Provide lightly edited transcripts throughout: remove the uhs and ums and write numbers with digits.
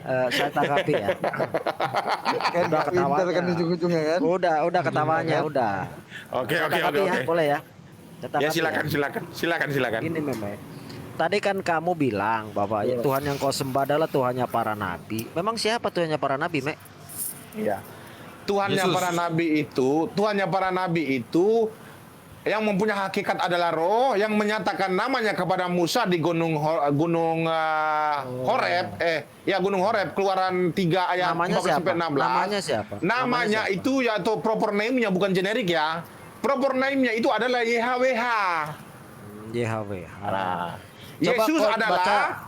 Saya tanggapi ya. Kan Udah nggak pintar ketawanya. kan ujung-ujungnya kan. Udah Iya ketawanya, kan. udah. Oke, Saya oke, oke, tanggapi ya, oke. boleh ya. Saya Ya tanggapi ya. silakan, silakan, silakan, silakan. Gini Meme. Tadi kan kamu bilang bahwa Iya. Tuhan yang kau sembah adalah Tuhannya para nabi. Memang siapa Tuhannya para nabi, Mek? Iya. Tuhannya Yesus. para nabi itu, Tuhannya para nabi itu yang mempunyai hakikat adalah roh yang menyatakan namanya kepada Musa di gunung Horeb, ya gunung Horeb, Keluaran 3 ayat Namanya 14 siapa? sampai 16. Namanya siapa? Namanya siapa? itu ya, atau proper name-nya, bukan generik ya. Proper name-nya itu adalah YHWH. YHWH. Nah, Coba Yesus kau adalah baca.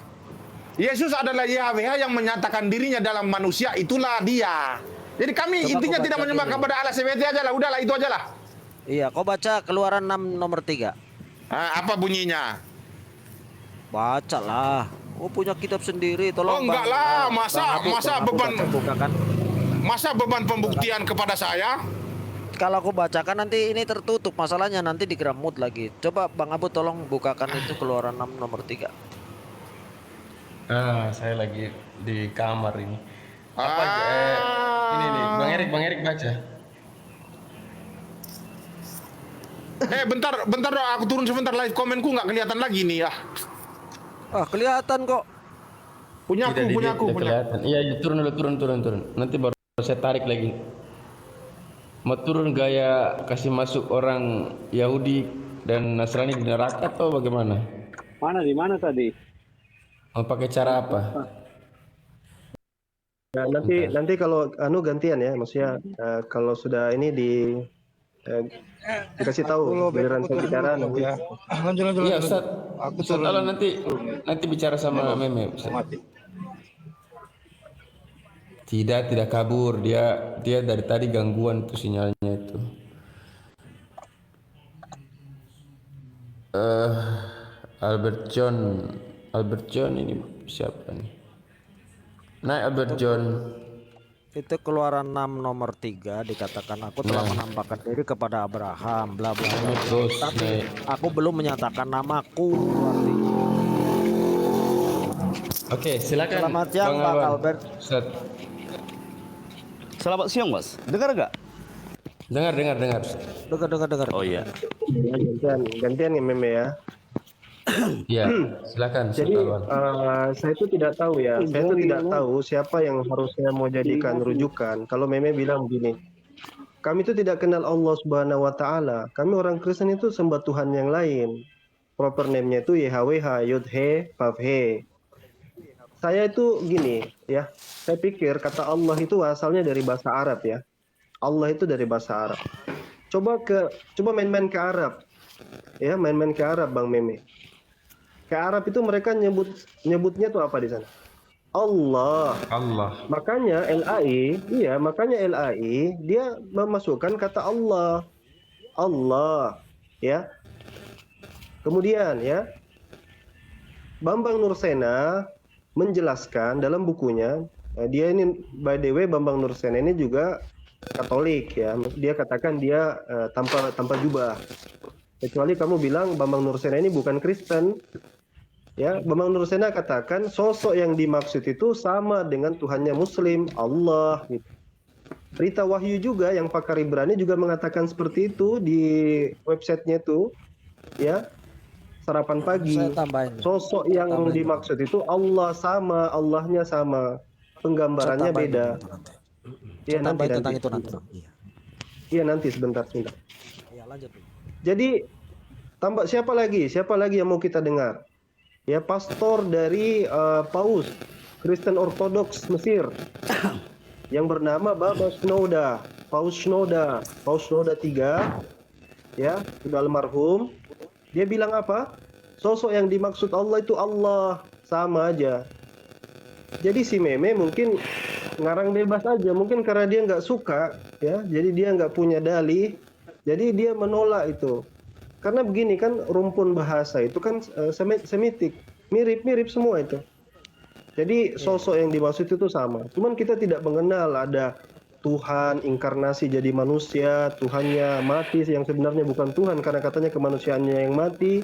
Yesus adalah YHWH yang menyatakan dirinya dalam manusia, itulah dia. Jadi kami Coba intinya kau tidak baca menyembah ini. kepada Allah SWT aja lah, udahlah itu aja lah. Iya, kau baca Keluaran 6 nomor 3. Apa bunyinya? Baca lah. Oh, punya kitab sendiri, Oh tolong enggak Bang. lah, Bang Abu, masa Bang Abu beban bukakan. masa beban pembuktian kepada saya? Kalau aku bacakan nanti ini tertutup, masalahnya nanti digeramut lagi. Coba Bang Abu tolong bukakan itu Keluaran 6 nomor 3. Saya lagi di kamar ini. Ah. Ini nih, Bang Erik baca. Bentar dong, aku turun sebentar, live komenku nggak kelihatan lagi nih ya. Ah, kelihatan kok. Punyaku. Tidak kelihatan. Iya, turun dulu, turun. Nanti baru saya tarik lagi. Mau turun gaya kasih masuk orang Yahudi dan Nasrani di neraka atau bagaimana? Di mana tadi? Mau pakai cara apa? Ya, nanti kalau gantian ya, maksudnya kalau sudah ini dikasih tahu giliran saya bicara nanti. Ya. Lanjut. Iya, Ustaz. Aku Ustaz, turun. Allah nanti bicara sama Meme. Ustaz. Tidak kabur. Dia dari tadi gangguan tuh sinyalnya itu. Albert John ini siapa nih? Naik Albert John. Itu Keluaran 6 nomor 3 dikatakan aku telah menampakkan diri kepada Abraham bla bla bla. Terus Tapi naik. aku belum menyatakan namaku. Artinya. Oke, silakan. Selamat siang, Bang Alwan. Albert. Ustaz. Selamat siang, Mas. Dengar nggak? Dengar. Dengar. Oh iya. Gantian ya Meme ya. Iya, silakan Ustaz Jadi Alwan. saya itu tidak tahu ya, saya itu tidak tahu siapa yang harusnya mau jadikan rujukan. Kalau Meme bilang begini, kami itu tidak kenal Allah Subhanahu Wa Taala. Kami orang Kristen itu sembah Tuhan yang lain. Proper name-nya itu YHWH, Yud-He, Vav-He. Saya itu gini ya, saya pikir kata Allah itu asalnya dari bahasa Arab ya. Allah itu dari bahasa Arab. Coba main-main ke Arab. Ya, main-main ke Arab Bang Meme. Ke Arab itu mereka nyebutnya tuh apa di sana? Allah. Makanya LAI dia memasukkan kata Allah. Allah, ya. Kemudian ya, Bambang Nursena menjelaskan dalam bukunya, dia ini by the way Bambang Nursena ini juga Katolik ya. Dia katakan dia tanpa jubah. Kecuali kamu bilang Bambang Nursena ini bukan Kristen. Ya, Bambang Nursena katakan sosok yang dimaksud itu sama dengan Tuhannya Muslim, Allah gitu. Rita Wahyu juga yang pakar Ibrani juga mengatakan seperti itu di websitenya itu, ya. Sarapan pagi. Saya tambahin. Sosok yang dimaksud itu Allah sama, Allahnya sama, penggambarannya beda. Iya, nanti tentang itu nanti. Iya, nanti sebentar. Iya, lanjut. Jadi siapa lagi yang mau kita dengar? Ya, pastor dari Paus Kristen Ortodoks Mesir yang bernama Baba Shnoda, Paus Shnoda 3, ya, sudah almarhum. Dia bilang apa? Sosok yang dimaksud Allah itu Allah, sama aja. Jadi si Meme mungkin ngarang bebas aja, mungkin karena dia nggak suka, ya, jadi dia nggak punya dalih, jadi dia menolak itu. Karena begini kan, rumpun bahasa itu kan semitik, mirip semua itu. Jadi sosok yang dimaksud itu sama. Cuman kita tidak mengenal ada Tuhan inkarnasi jadi manusia, Tuhannya mati yang sebenarnya bukan Tuhan karena katanya kemanusiaannya yang mati.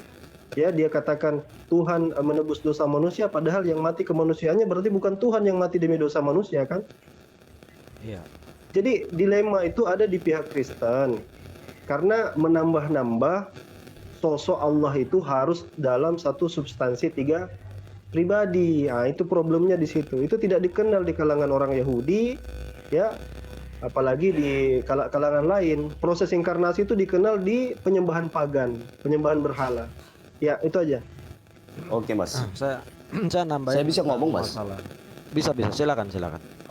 Ya, dia katakan Tuhan menebus dosa manusia, padahal yang mati kemanusiaannya berarti bukan Tuhan yang mati demi dosa manusia kan? Iya. Jadi dilema itu ada di pihak Kristen. Karena menambah-nambah sosok Allah itu harus dalam satu substansi 3 pribadi. Nah, itu problemnya di situ. Itu tidak dikenal di kalangan orang Yahudi, ya. Apalagi di kalangan lain. Proses inkarnasi itu dikenal di penyembahan pagan, penyembahan berhala. Ya, itu aja. Oke Mas. Saya nambahin. Saya bisa ngomong, Mas? masalah. Bisa, silakan.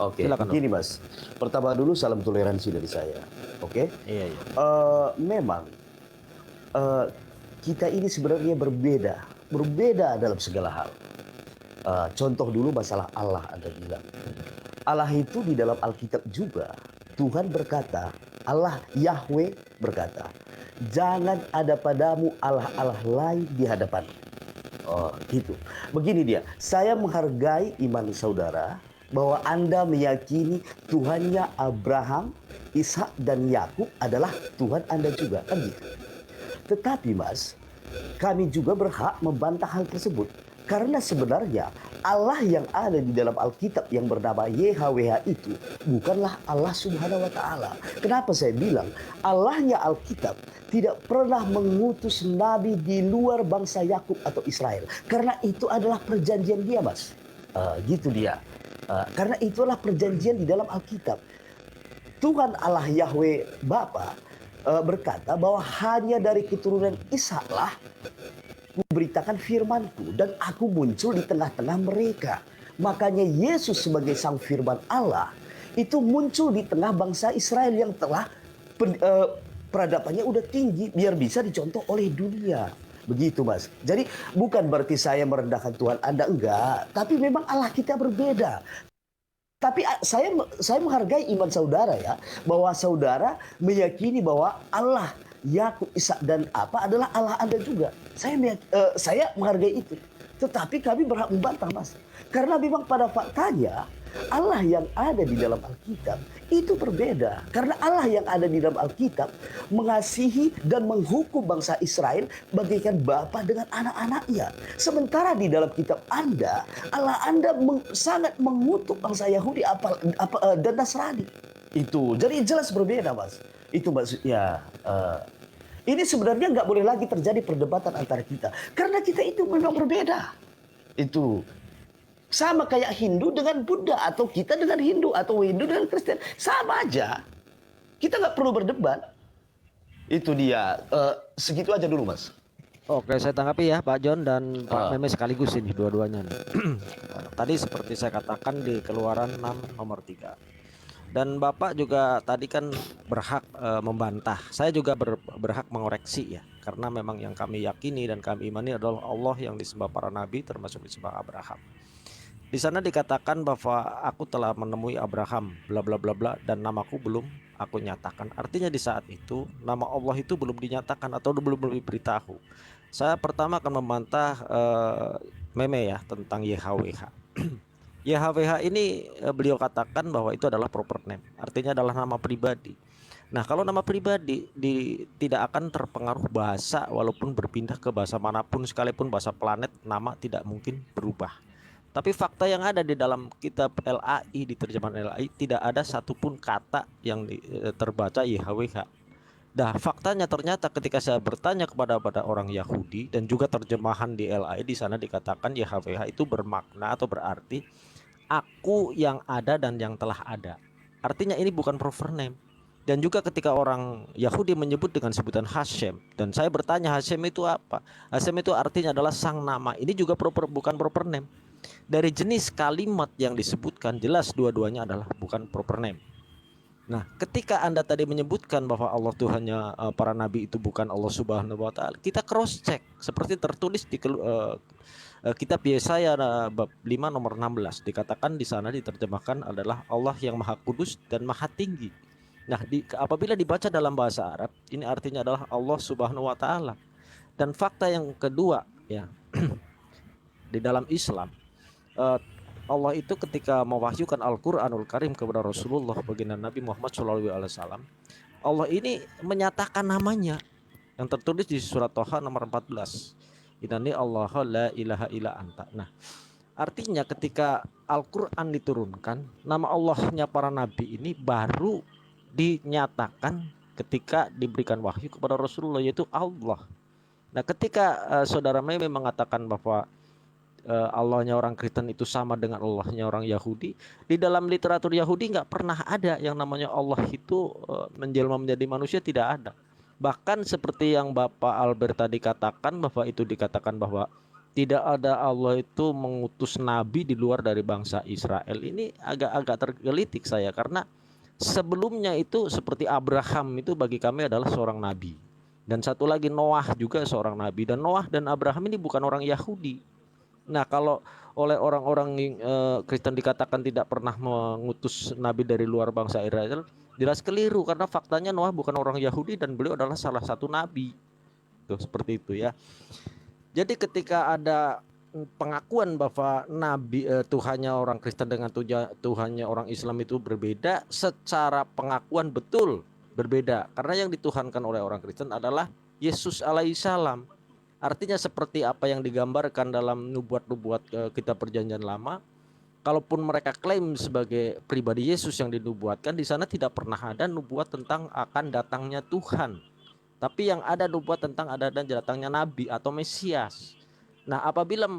Oke, Silakan, begini Mas. Pertama dulu salam toleransi dari saya. Oke? Iya. Memang kita ini sebenarnya berbeda dalam segala hal. Contoh dulu masalah Allah Anda bilang. Allah itu di dalam Alkitab juga Tuhan berkata, Allah Yahweh berkata, jangan ada padamu Allah-Allah lain di hadapan. Oh, gitu. Begini dia, saya menghargai iman saudara bahwa Anda meyakini Tuhannya Abraham, Ishak dan Yakub adalah Tuhan Anda juga, kan gitu. Tetapi Mas, kami juga berhak membantah hal tersebut. Karena sebenarnya Allah yang ada di dalam Alkitab yang bernama YHWH itu bukanlah Allah Subhanahu wa Ta'ala. Kenapa saya bilang Allahnya Alkitab tidak pernah mengutus nabi di luar bangsa Yakub atau Israel? Karena itu adalah perjanjian dia, Mas. Gitu dia. Karena itulah perjanjian di dalam Alkitab. Tuhan Allah Yahweh Bapa berkata bahwa hanya dari keturunan Ishak lah memberitakan firmanku dan aku muncul di tengah-tengah mereka. Makanya Yesus sebagai sang firman Allah itu muncul di tengah bangsa Israel yang telah peradabannya udah tinggi biar bisa dicontoh oleh dunia. Begitu Mas. Jadi bukan berarti saya merendahkan Tuhan Anda, enggak. Tapi memang Allah kita berbeda. Tapi saya menghargai iman saudara ya, bahwa saudara meyakini bahwa Allah Yakub, Ishak dan apa adalah Allah Anda juga. Saya menghargai itu. Tetapi kami berhak membantah Mas. Karena memang pada faktanya Allah yang ada di dalam Alkitab itu berbeda. Karena Allah yang ada di dalam Alkitab mengasihi dan menghukum bangsa Israel bagaikan bapa dengan anak-anaknya. Sementara di dalam kitab Anda, Allah Anda sangat mengutuk bangsa Yahudi dan Nasrani. Itu jadi jelas berbeda Mas. Itu maksudnya. Ini sebenarnya nggak boleh lagi terjadi perdebatan antara kita. Karena kita itu memang berbeda. Itu. Sama kayak Hindu dengan Buddha. Atau kita dengan Hindu. Atau Hindu dengan Kristen. Sama aja. Kita nggak perlu berdebat. Itu dia. Segitu aja dulu Mas. Oke, saya tanggapi ya Pak John dan Pak Meme sekaligus ini dua-duanya nih. Tadi seperti saya katakan di Keluaran 6 nomor 3. Dan Bapak juga tadi kan berhak membantah. Saya juga berhak mengoreksi ya. Karena memang yang kami yakini dan kami imani adalah Allah yang disembah para nabi termasuk disembah Abraham. Di sana dikatakan bahwa aku telah menemui Abraham bla bla bla bla dan namaku belum aku nyatakan. Artinya di saat itu nama Allah itu belum dinyatakan atau belum diberitahu. Saya pertama akan membantah Meme ya tentang YHWH. YHWH ini beliau katakan bahwa itu adalah proper name, artinya adalah nama pribadi. Nah, kalau nama pribadi tidak akan terpengaruh bahasa walaupun berpindah ke bahasa manapun sekalipun bahasa planet, nama tidak mungkin berubah. Tapi fakta yang ada di dalam kitab LAI, di terjemahan LAI, tidak ada satupun kata yang terbaca YHWH. Nah, faktanya ternyata ketika saya bertanya kepada orang Yahudi dan juga terjemahan di LAI, di sana dikatakan YHWH itu bermakna atau berarti aku yang ada dan yang telah ada. Artinya ini bukan proper name. Dan juga ketika orang Yahudi menyebut dengan sebutan Hashem, dan saya bertanya Hashem itu apa? Hashem itu artinya adalah sang nama. Ini juga bukan proper name. Dari jenis kalimat yang disebutkan jelas dua-duanya adalah bukan proper name. Nah, ketika Anda tadi menyebutkan bahwa Allah Tuhannya para nabi itu bukan Allah Subhanahu wa Ta'ala, kita cross check seperti tertulis di kitab Yesaya bab 5 nomor 16. Dikatakan di sana diterjemahkan adalah Allah yang Maha Kudus dan Maha Tinggi. Nah, apabila dibaca dalam bahasa Arab, ini artinya adalah Allah Subhanahu wa Ta'ala. Dan fakta yang kedua ya, di dalam Islam, Allah itu ketika mewahyukan Al-Qur'anul Karim kepada Rasulullah baginda Nabi Muhammad SAW, Allah ini menyatakan namanya yang tertulis di surat Toha nomor 14. Innani Allahu la ilaha illa anta. Nah, artinya ketika Al-Qur'an diturunkan, nama Allahnya para nabi ini baru dinyatakan ketika diberikan wahyu kepada Rasulullah, yaitu Allah. Nah, ketika saudara Meme mengatakan bahwa Allahnya orang Kristen itu sama dengan Allahnya orang Yahudi, di dalam literatur Yahudi nggak pernah ada yang namanya Allah itu menjelma menjadi manusia, tidak ada. Bahkan seperti yang Bapak Albert tadi katakan, bahwa itu dikatakan bahwa tidak ada Allah itu mengutus nabi di luar dari bangsa Israel. Ini agak-agak tergelitik saya, karena sebelumnya itu seperti Abraham itu bagi kami adalah seorang nabi. Dan satu lagi Noah juga seorang nabi, dan Noah dan Abraham ini bukan orang Yahudi. Nah, kalau oleh orang-orang Kristen dikatakan tidak pernah mengutus nabi dari luar bangsa Israel, jelas keliru, karena faktanya Noah bukan orang Yahudi dan beliau adalah salah satu nabi. Tuh, seperti itu ya. Jadi ketika ada pengakuan bahwa nabi Tuhannya orang Kristen dengan Tuhannya orang Islam itu berbeda, secara pengakuan betul berbeda, karena yang dituhankan oleh orang Kristen adalah Yesus alaihissalam. Artinya seperti apa yang digambarkan dalam nubuat-nubuat kitab Perjanjian Lama, kalaupun mereka klaim sebagai pribadi Yesus yang dinubuatkan, di sana tidak pernah ada nubuat tentang akan datangnya Tuhan. Tapi yang ada nubuat tentang ada dan datangnya nabi atau Mesias. Nah, apabila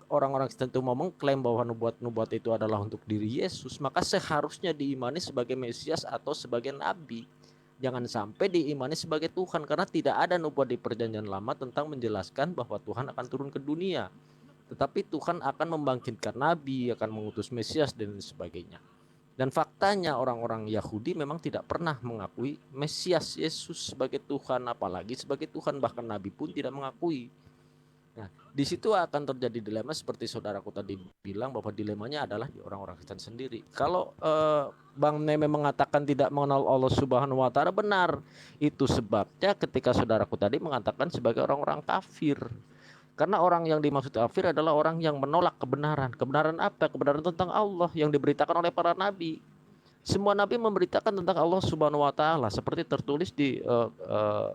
orang-orang Kristen itu mau mengklaim bahwa nubuat-nubuat itu adalah untuk diri Yesus, maka seharusnya diimani sebagai Mesias atau sebagai nabi. Jangan sampai diimani sebagai Tuhan, karena tidak ada nubuat di Perjanjian Lama tentang menjelaskan bahwa Tuhan akan turun ke dunia. Tetapi Tuhan akan membangkitkan nabi, akan mengutus Mesias dan sebagainya. Dan faktanya orang-orang Yahudi memang tidak pernah mengakui Mesias Yesus sebagai Tuhan, apalagi sebagai Tuhan, bahkan nabi pun tidak mengakui. Nah, di situ akan terjadi dilema seperti saudaraku tadi bilang, bahwa dilemanya adalah di orang-orang Kristen sendiri. Kalau Bang Neme mengatakan tidak mengenal Allah Subhanahu wa taala, benar. Itu sebabnya ketika saudaraku tadi mengatakan sebagai orang-orang kafir. Karena orang yang dimaksud kafir adalah orang yang menolak kebenaran. Kebenaran apa? Kebenaran tentang Allah yang diberitakan oleh para nabi. Semua nabi memberitakan tentang Allah Subhanahu wa taala, seperti tertulis di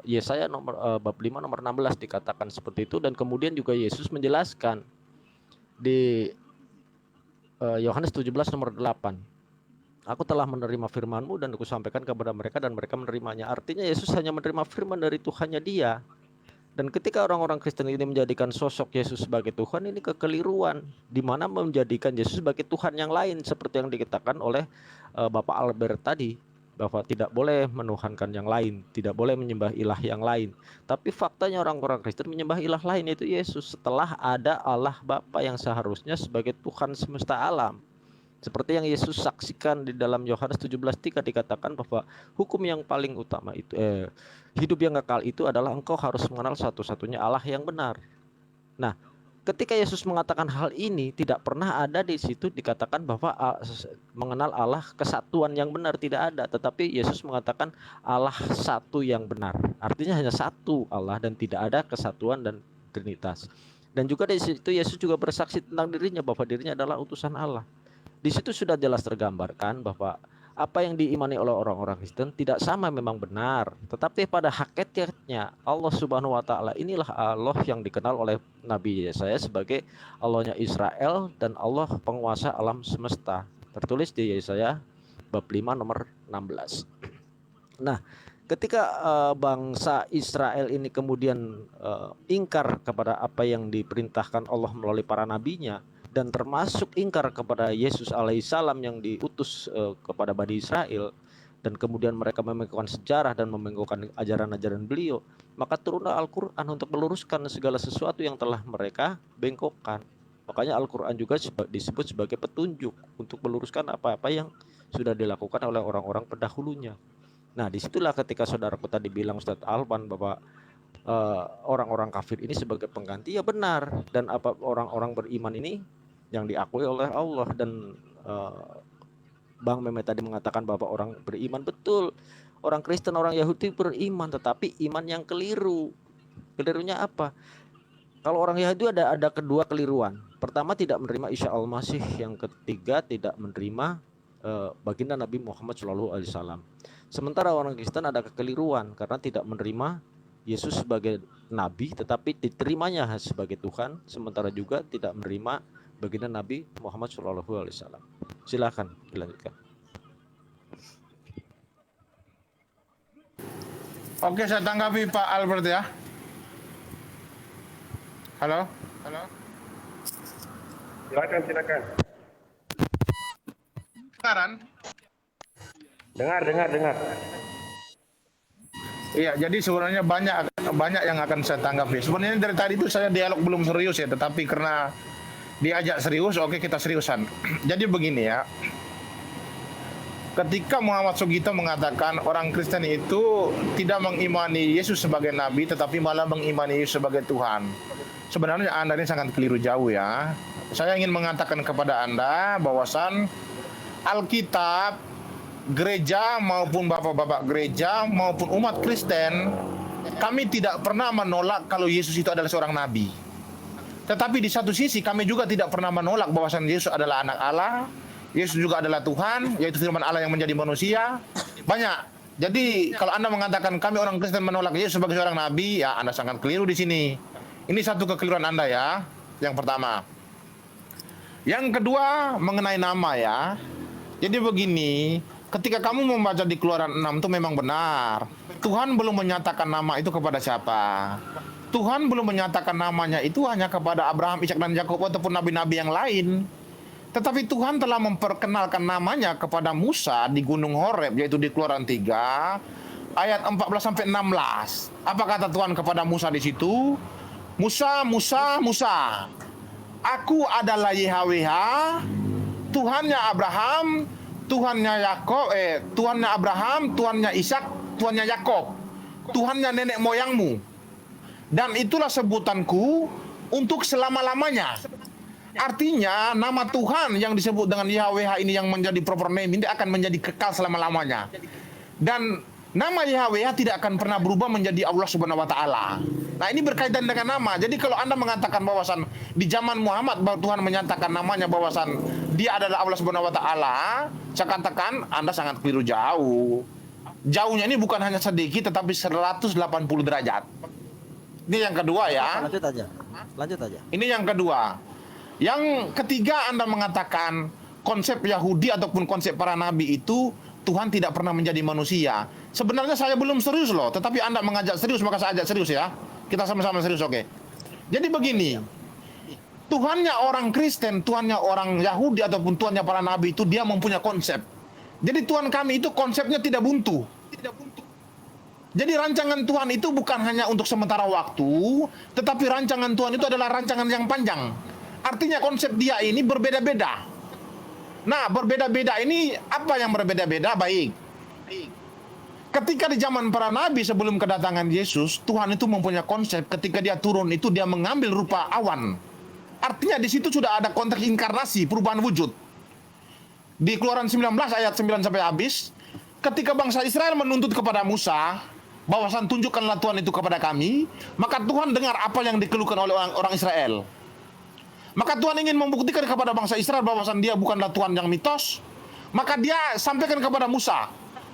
Yesaya bab 5 nomor 16 dikatakan seperti itu, dan kemudian juga Yesus menjelaskan di Yohanes 17 nomor 8. Aku telah menerima firman-Mu dan aku sampaikan kepada mereka dan mereka menerimanya. Artinya Yesus hanya menerima firman dari Tuhannya dia. Dan ketika orang-orang Kristen ini menjadikan sosok Yesus sebagai Tuhan, ini kekeliruan, di mana menjadikan Yesus sebagai Tuhan yang lain, seperti yang dikatakan oleh Bapak Albert tadi, bahwa tidak boleh menuhankan yang lain, tidak boleh menyembah ilah yang lain. Tapi faktanya orang-orang Kristen menyembah ilah lain, yaitu Yesus, setelah ada Allah Bapa yang seharusnya sebagai Tuhan semesta alam. Seperti yang Yesus saksikan di dalam Yohanes 17:3 dikatakan bahwa hukum yang paling utama itu hidup yang kekal itu adalah engkau harus mengenal satu-satunya Allah yang benar. Nah, ketika Yesus mengatakan hal ini, tidak pernah ada di situ dikatakan bahwa mengenal Allah kesatuan yang benar, tidak ada. Tetapi Yesus mengatakan Allah satu yang benar. Artinya hanya satu Allah dan tidak ada kesatuan dan trinitas. Dan juga di situ Yesus juga bersaksi tentang dirinya bahwa dirinya adalah utusan Allah. Di situ sudah jelas tergambarkan bahwa apa yang diimani oleh orang-orang Kristen tidak sama memang benar, tetapi pada hakikatnya Allah Subhanahu wa taala inilah Allah yang dikenal oleh Nabi Yesaya sebagai Allahnya Israel dan Allah penguasa alam semesta. Tertulis di Yesaya bab 5 nomor 16. Nah, ketika bangsa Israel ini kemudian ingkar kepada apa yang diperintahkan Allah melalui para nabinya, dan termasuk ingkar kepada Yesus alaihissalam yang diutus kepada Bani Israel, dan kemudian mereka memengkokkan sejarah dan memengkokkan ajaran-ajaran beliau, maka turunlah Al-Quran untuk meluruskan segala sesuatu yang telah mereka bengkokkan. Makanya Al-Quran juga disebut sebagai petunjuk untuk meluruskan apa-apa yang sudah dilakukan oleh orang-orang pendahulunya. Nah, disitulah ketika saudaraku tadi bilang Ustadz Alban bahwa orang-orang kafir ini sebagai pengganti, ya benar. Dan apa orang-orang beriman ini yang diakui oleh Allah. Dan Bang Meme tadi mengatakan bahwa orang beriman, betul. Orang Kristen, orang Yahudi beriman, tetapi iman yang keliru. Kelirunya apa? Kalau orang Yahudi ada kedua keliruan. Pertama, tidak menerima Isa Al-Masih. Yang ketiga, tidak menerima baginda Nabi Muhammad SAW. Sementara orang Kristen ada kekeliruan karena tidak menerima Yesus sebagai nabi tetapi diterimanya sebagai Tuhan, sementara juga tidak menerima baginda Nabi Muhammad SAW. Silakan dilanjutkan. Oke, saya tanggapi Pak Albert ya. Halo? Silakan. Sekarang? Dengar. Iya, jadi sebenarnya banyak yang akan saya tanggapi. Sebenarnya dari tadi itu saya dialog belum serius ya, tetapi karena diajak serius, oke kita seriusan. Jadi begini ya. Ketika Muhammad Sugito mengatakan orang Kristen itu tidak mengimani Yesus sebagai nabi tetapi malah mengimani Yesus sebagai Tuhan. Sebenarnya Anda ini sangat keliru jauh ya. Saya ingin mengatakan kepada Anda bahwasan Alkitab, gereja maupun bapak-bapak gereja maupun umat Kristen, kami tidak pernah menolak kalau Yesus itu adalah seorang nabi. Tetapi di satu sisi kami juga tidak pernah menolak bahwasan Yesus adalah anak Allah, Yesus juga adalah Tuhan, yaitu firman Allah yang menjadi manusia. Banyak. Jadi kalau Anda mengatakan kami orang Kristen menolak Yesus sebagai seorang nabi, ya Anda sangat keliru di sini. Ini satu kekeliruan Anda ya, yang pertama. Yang kedua mengenai nama ya. Jadi begini, ketika kamu membaca di Keluaran 6 itu memang benar. Tuhan belum menyatakan nama itu kepada siapa. Tuhan belum menyatakan namanya itu hanya kepada Abraham, Ishak dan Yakub ataupun nabi-nabi yang lain. Tetapi Tuhan telah memperkenalkan namanya kepada Musa di Gunung Horeb, yaitu di Keluaran 3 ayat 14 sampai 16. Apa kata Tuhan kepada Musa di situ? Musa, aku adalah YHWH, Tuhannya Abraham, Tuhannya Abraham, Tuhannya Ishak, Tuhannya Yakub, Tuhannya nenek moyangmu. Dan itulah sebutanku untuk selama-lamanya. Artinya nama Tuhan yang disebut dengan YHWH ini yang menjadi proper name ini akan menjadi kekal selama-lamanya. Dan nama YHWH tidak akan pernah berubah menjadi Allah Subhanahu wa taala. Nah, ini berkaitan dengan nama. Jadi kalau Anda mengatakan bahwasan di zaman Muhammad Tuhan menyatakan namanya bahwasan dia adalah Allah Subhanahu wa taala, saya katakan Anda sangat keliru jauh. Jauhnya ini bukan hanya sedikit tetapi 180 derajat. Ini yang kedua ya. Lanjut aja. Ini yang kedua. Yang ketiga, Anda mengatakan konsep Yahudi ataupun konsep para nabi itu Tuhan tidak pernah menjadi manusia. Sebenarnya saya belum serius loh, tetapi Anda mengajak serius, maka saya ajak serius ya. Kita sama-sama serius, oke. Jadi begini, Tuhannya orang Kristen, Tuhannya orang Yahudi ataupun Tuhannya para nabi itu dia mempunyai konsep. Jadi Tuhan kami itu konsepnya tidak buntu. Jadi rancangan Tuhan itu bukan hanya untuk sementara waktu, tetapi rancangan Tuhan itu adalah rancangan yang panjang. Artinya konsep dia ini berbeda-beda. Nah, berbeda-beda ini apa yang berbeda-beda? Baik. Ketika di zaman para nabi sebelum kedatangan Yesus, Tuhan itu mempunyai konsep ketika dia turun itu dia mengambil rupa awan. Artinya di situ sudah ada konteks inkarnasi, perubahan wujud. Di Keluaran 19 ayat 9 sampai habis, ketika bangsa Israel menuntut kepada Musa, bahwasan tunjukkanlah Tuhan itu kepada kami, maka Tuhan dengar apa yang dikeluhkan oleh orang Israel. Maka Tuhan ingin membuktikan kepada bangsa Israel bahwasan dia bukanlah Tuhan yang mitos. Maka dia sampaikan kepada Musa,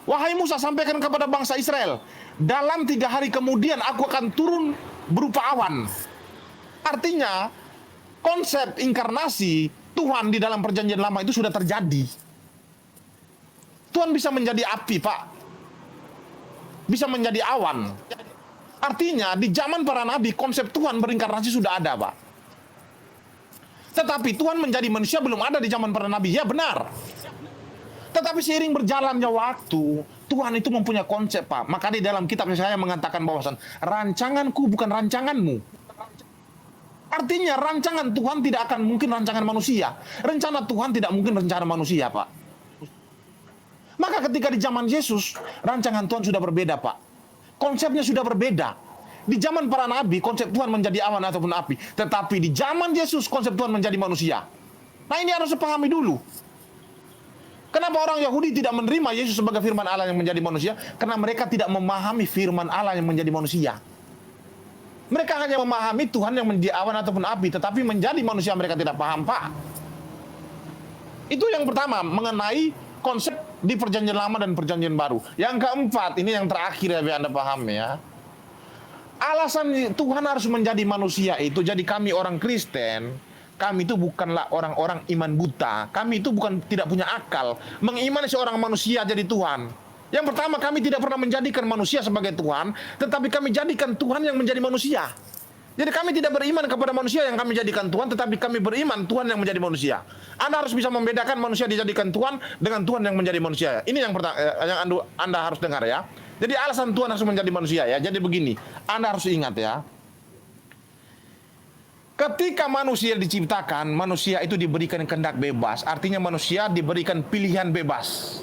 wahai Musa, sampaikan kepada bangsa Israel, dalam 3 hari kemudian aku akan turun berupa awan. Artinya konsep inkarnasi Tuhan di dalam perjanjian lama itu sudah terjadi. Tuhan bisa menjadi api, Pak. Bisa menjadi awan. Artinya di zaman para nabi konsep Tuhan berinkarnasi sudah ada, Pak. Tetapi Tuhan menjadi manusia belum ada di zaman para nabi. Ya benar. Tetapi seiring berjalannya waktu, Tuhan itu mempunyai konsep, Pak. Maka di dalam kitab saya mengatakan bahwasan rancanganku bukan rancanganmu. Artinya rancangan Tuhan tidak akan mungkin rancangan manusia. Rencana Tuhan tidak mungkin rencana manusia, Pak. Maka ketika di zaman Yesus, rancangan Tuhan sudah berbeda, Pak. Konsepnya sudah berbeda. Di zaman para nabi, konsep Tuhan menjadi awan ataupun api. Tetapi di zaman Yesus, konsep Tuhan menjadi manusia. Nah, ini harus dipahami dulu. Kenapa orang Yahudi tidak menerima Yesus sebagai firman Allah yang menjadi manusia? Karena mereka tidak memahami firman Allah yang menjadi manusia. Mereka hanya memahami Tuhan yang menjadi awan ataupun api, tetapi menjadi manusia mereka tidak paham, Pak. Itu yang pertama, mengenai konsep di perjanjian lama dan perjanjian baru. Yang keempat, ini yang terakhir ya biar Anda paham ya. Alasan Tuhan harus menjadi manusia itu, jadi kami orang Kristen, kami itu bukanlah orang-orang iman buta. Kami itu bukan tidak punya akal mengimani seorang manusia jadi Tuhan. Yang pertama, kami tidak pernah menjadikan manusia sebagai Tuhan, tetapi kami jadikan Tuhan yang menjadi manusia. Jadi kami tidak beriman kepada manusia yang kami jadikan Tuhan, tetapi kami beriman Tuhan yang menjadi manusia. Anda harus bisa membedakan manusia dijadikan Tuhan dengan Tuhan yang menjadi manusia. Ini yang pertama, yang Anda harus dengar ya. Jadi alasan Tuhan harus menjadi manusia ya. Jadi begini, Anda harus ingat ya. Ketika manusia diciptakan, manusia itu diberikan kehendak bebas. Artinya manusia diberikan pilihan bebas.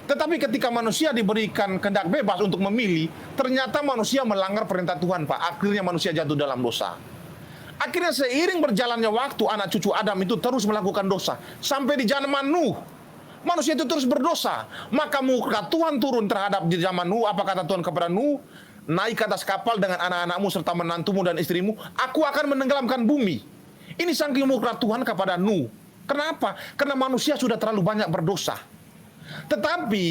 Tetapi ketika manusia diberikan kehendak bebas untuk memilih, ternyata manusia melanggar perintah Tuhan, Pak. Akhirnya manusia jatuh dalam dosa. Akhirnya seiring berjalannya waktu, anak cucu Adam itu terus melakukan dosa. Sampai di zaman Nuh, manusia itu terus berdosa. Maka murka Tuhan turun terhadap di zaman Nuh. Apa kata Tuhan kepada Nuh? Naik ke atas kapal dengan anak-anakmu serta menantumu dan istrimu. Aku akan menenggelamkan bumi. Ini saking murka Tuhan kepada Nuh. Kenapa? Karena manusia sudah terlalu banyak berdosa. Tetapi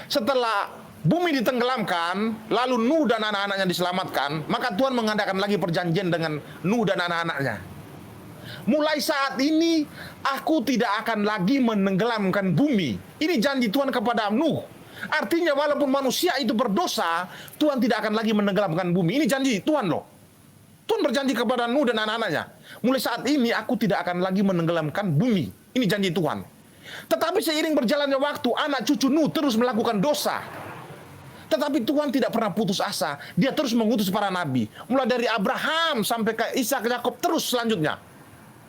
setelah bumi ditenggelamkan, lalu Nuh dan anak-anaknya diselamatkan, maka Tuhan mengadakan lagi perjanjian dengan Nuh dan anak-anaknya. Mulai saat ini, aku tidak akan lagi menenggelamkan bumi. Ini janji Tuhan kepada Nuh. Artinya walaupun manusia itu berdosa, Tuhan tidak akan lagi menenggelamkan bumi. Ini janji Tuhan loh. Tuhan berjanji kepada Nuh dan anak-anaknya. Mulai saat ini, aku tidak akan lagi menenggelamkan bumi. Ini janji Tuhan. Tetapi seiring berjalannya waktu, anak cucu Nuh terus melakukan dosa. Tetapi Tuhan tidak pernah putus asa. Dia terus mengutus para nabi. Mulai dari Abraham sampai ke Ishak, Yakub, terus selanjutnya.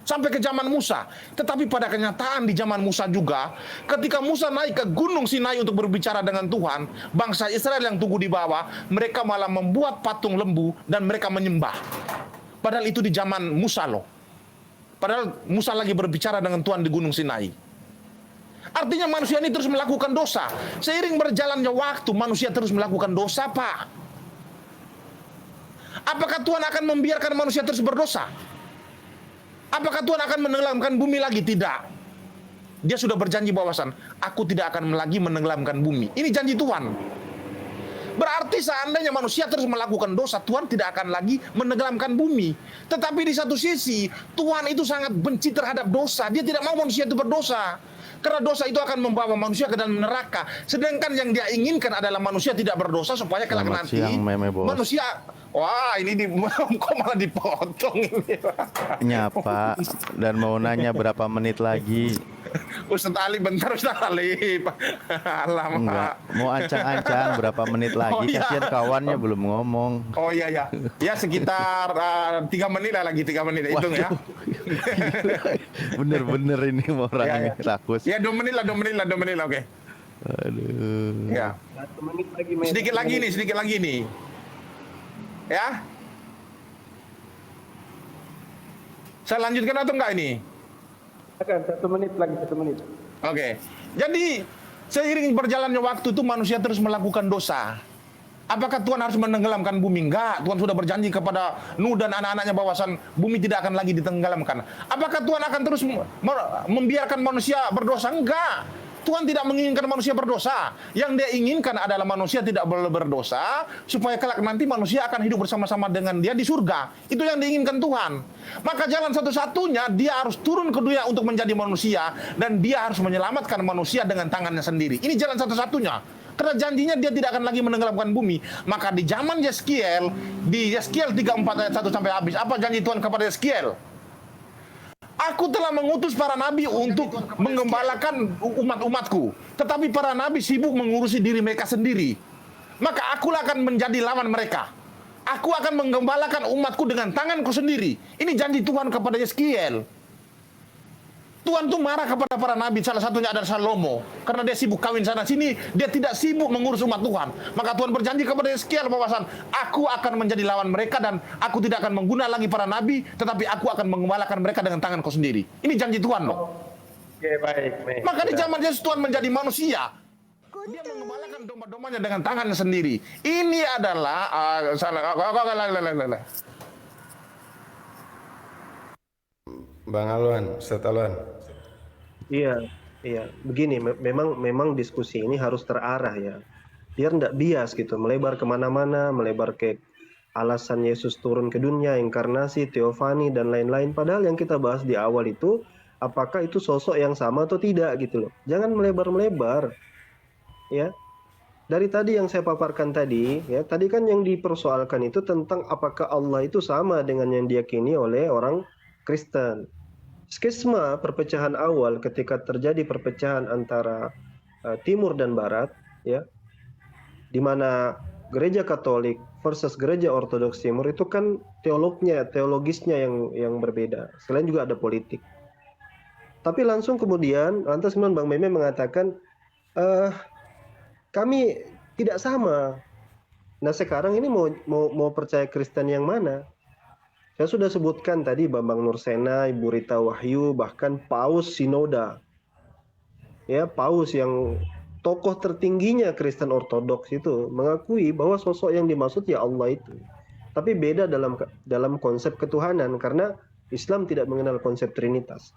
Sampai ke zaman Musa. Tetapi pada kenyataan di zaman Musa juga, ketika Musa naik ke Gunung Sinai untuk berbicara dengan Tuhan, bangsa Israel yang tunggu di bawah, mereka malah membuat patung lembu dan mereka menyembah. Padahal itu di zaman Musa loh. Padahal Musa lagi berbicara dengan Tuhan di Gunung Sinai. Artinya manusia ini terus melakukan dosa. Seiring berjalannya waktu, manusia terus melakukan dosa, Pak. Apakah Tuhan akan membiarkan manusia terus berdosa? Apakah Tuhan akan menenggelamkan bumi lagi? Tidak. Dia sudah berjanji bahwasan, aku tidak akan lagi menenggelamkan bumi. Ini janji Tuhan. Berarti seandainya manusia terus melakukan dosa, Tuhan tidak akan lagi menenggelamkan bumi. Tetapi di satu sisi, Tuhan itu sangat benci terhadap dosa. Dia tidak mau manusia itu berdosa. Karena dosa itu akan membawa manusia ke dalam neraka. Sedangkan yang dia inginkan adalah manusia tidak berdosa supaya kelak nanti manusia. Wah, ini kok malah dipotong ini. Nyapa dan mau nanya berapa menit lagi. Ustadz Ali, bentar Ustadz Ali. Alamak. Enggak, mau ancang-ancang berapa menit lagi. Oh, iya. Kasihan kawannya belum ngomong. Oh iya ya. Ya sekitar 3 menit lah lagi, 3 menit hitung ya. Bener-bener ini orang Ya, ya. rakus. Ya 2 menit lah, 2 menit lah, 2 menit lah, oke. Aduh. Ya. 1 menit lagi, men. Sedikit lagi nih. Ya. Saya lanjutkan atau enggak ini? Silakan, 1 menit lagi, 1 menit. Oke. Jadi seiring berjalannya waktu itu manusia terus melakukan dosa. Apakah Tuhan harus menenggelamkan bumi? Enggak. Tuhan sudah berjanji kepada Nuh dan anak-anaknya bahwasan bumi tidak akan lagi ditenggelamkan. Apakah Tuhan akan terus membiarkan manusia berdosa? Enggak. Tuhan tidak menginginkan manusia berdosa. Yang dia inginkan adalah manusia tidak boleh berdosa, supaya kelak nanti manusia akan hidup bersama-sama dengan dia di surga. Itu yang diinginkan Tuhan. Maka jalan satu-satunya, dia harus turun ke dunia untuk menjadi manusia, dan dia harus menyelamatkan manusia dengan tangannya sendiri. Ini jalan satu-satunya. Karena janjinya dia tidak akan lagi menenggelamkan bumi. Maka di zaman Yeskiel, di Yeskiel 34 ayat 1 sampai habis, apa janji Tuhan kepada Yeskiel? Aku telah mengutus para nabi untuk menggembalakan umat-umatku. Tetapi para nabi sibuk mengurusi diri mereka sendiri. Maka akulah akan menjadi lawan mereka. Aku akan menggembalakan umatku dengan tanganku sendiri. Ini janji Tuhan kepada Yeskiel. Tuhan tuh marah kepada para nabi, salah satunya adalah Salomo. Karena dia sibuk kawin sana sini, dia tidak sibuk mengurus umat Tuhan. Maka Tuhan berjanji kepada Yeskiel bahwasan, aku akan menjadi lawan mereka dan aku tidak akan mengguna lagi para nabi, tetapi aku akan mengembalakan mereka dengan tanganku sendiri. Ini janji Tuhan loh. Oke, baik. Maka di zaman Yesus Tuhan menjadi manusia. Dia mengembalakan domba-dombanya dengan tangannya sendiri. Ini adalah Bang Alwan, Ustaz Alwan. Iya. Begini, memang diskusi ini harus terarah ya. Biar nggak bias gitu, melebar kemana-mana, melebar ke alasan Yesus turun ke dunia, inkarnasi, teofani dan lain-lain. Padahal yang kita bahas di awal itu apakah itu sosok yang sama atau tidak gitu loh. Jangan melebar-melebar ya. Dari tadi yang saya paparkan tadi ya, tadi kan yang dipersoalkan itu tentang apakah Allah itu sama dengan yang diyakini oleh orang Kristen. Skisma perpecahan awal ketika terjadi perpecahan antara timur dan barat ya, di mana gereja Katolik versus gereja Ortodoks Timur itu kan teologisnya yang berbeda. Selain juga ada politik. Tapi langsung kemudian lantas Bang Meme mengatakan kami tidak sama. Nah sekarang ini mau percaya Kristen yang mana? Saya sudah sebutkan tadi Bambang Nursena, Ibu Rita Wahyu, bahkan Paus Sinoda. Ya, Paus yang tokoh tertingginya Kristen Ortodoks itu mengakui bahwa sosok yang dimaksud ya Allah itu. Tapi beda dalam konsep ketuhanan karena Islam tidak mengenal konsep Trinitas.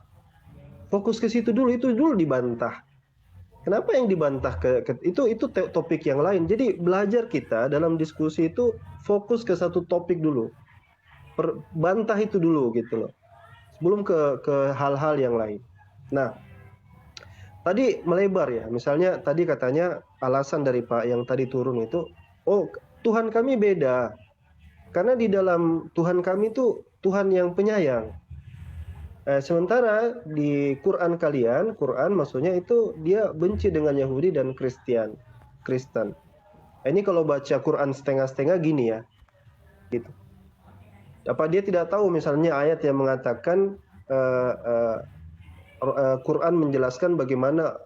Fokus ke situ dulu, itu dulu dibantah. Kenapa yang dibantah itu topik yang lain. Jadi belajar kita dalam diskusi itu fokus ke satu topik dulu. Bantah itu dulu gitu loh. Sebelum ke hal-hal yang lain. Nah, tadi melebar ya. Misalnya tadi katanya alasan dari Pak yang tadi turun itu, oh Tuhan kami beda. Karena di dalam Tuhan kami itu Tuhan yang penyayang. Sementara di Quran kalian, Quran maksudnya itu dia benci dengan Yahudi dan Kristen. Ini kalau baca Quran setengah-setengah gini ya, gitu. Apa dia tidak tahu misalnya ayat yang mengatakan Quran menjelaskan bagaimana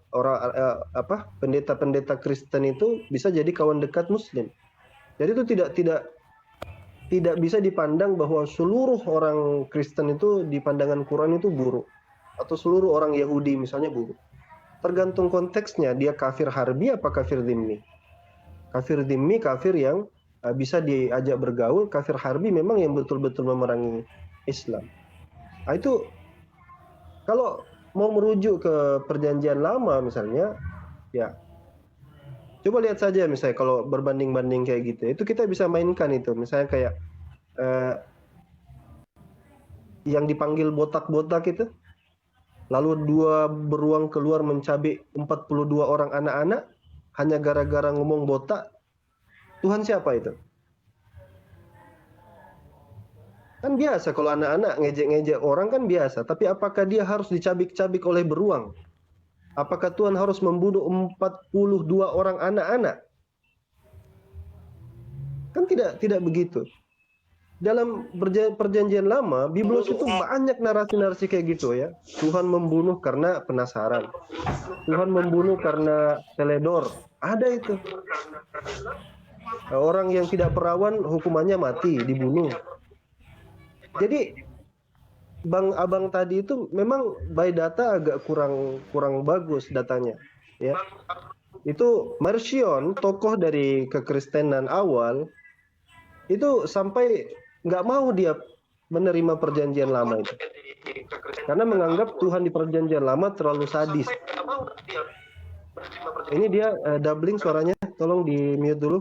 pendeta-pendeta Kristen itu bisa jadi kawan dekat Muslim. Jadi itu tidak bisa dipandang bahwa seluruh orang Kristen itu di pandangan Quran itu buruk atau seluruh orang Yahudi misalnya buruk. Tergantung konteksnya, dia kafir harbi apa kafir dhimmi. Kafir dhimmi kafir yang bisa diajak bergaul, kafir harbi memang yang betul-betul memerangi Islam. Nah, itu kalau mau merujuk ke perjanjian lama misalnya, ya coba lihat saja misalnya kalau berbanding-banding kayak gitu, itu kita bisa mainkan itu. Misalnya kayak yang dipanggil botak-botak itu, lalu dua beruang keluar mencabik 42 orang anak-anak hanya gara-gara ngomong botak. Tuhan siapa itu? Kan biasa kalau anak-anak ngejek-ngejek orang kan biasa, tapi apakah dia harus dicabik-cabik oleh beruang? Apakah Tuhan harus membunuh 42 orang anak-anak? Kan tidak begitu. Dalam perjanjian lama, Biblos itu banyak narasi-narasi kayak gitu ya. Tuhan membunuh karena penasaran. Tuhan membunuh karena teledor. Ada itu. Orang yang tidak perawan hukumannya mati, dibunuh. Jadi abang tadi itu memang by data agak kurang bagus datanya, ya. Itu Marcion, tokoh dari kekristenan awal, itu sampai nggak mau dia menerima perjanjian lama itu, karena menganggap Tuhan di perjanjian lama terlalu sadis. Ini dia doubling suaranya, tolong di mute dulu.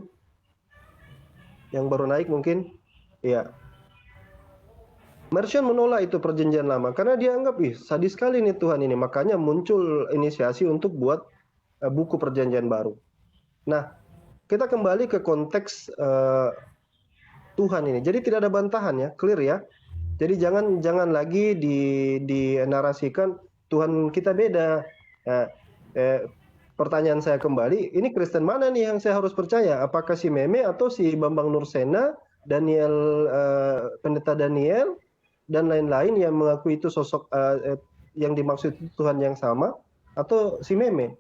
Yang baru naik mungkin, ya. Marcion menolak itu perjanjian lama karena dia anggap sadis sekali nih Tuhan ini. Makanya muncul inisiasi untuk buat buku perjanjian baru. Nah, kita kembali ke konteks Tuhan ini. Jadi tidak ada bantahan ya, clear ya. Jadi jangan lagi dinarasikan Tuhan kita beda. Pertanyaan saya kembali, ini Kristen mana nih yang saya harus percaya? Apakah si Meme atau si Bambang Nursena, pendeta Daniel, dan lain-lain yang mengaku itu sosok yang dimaksud Tuhan yang sama, atau si Meme?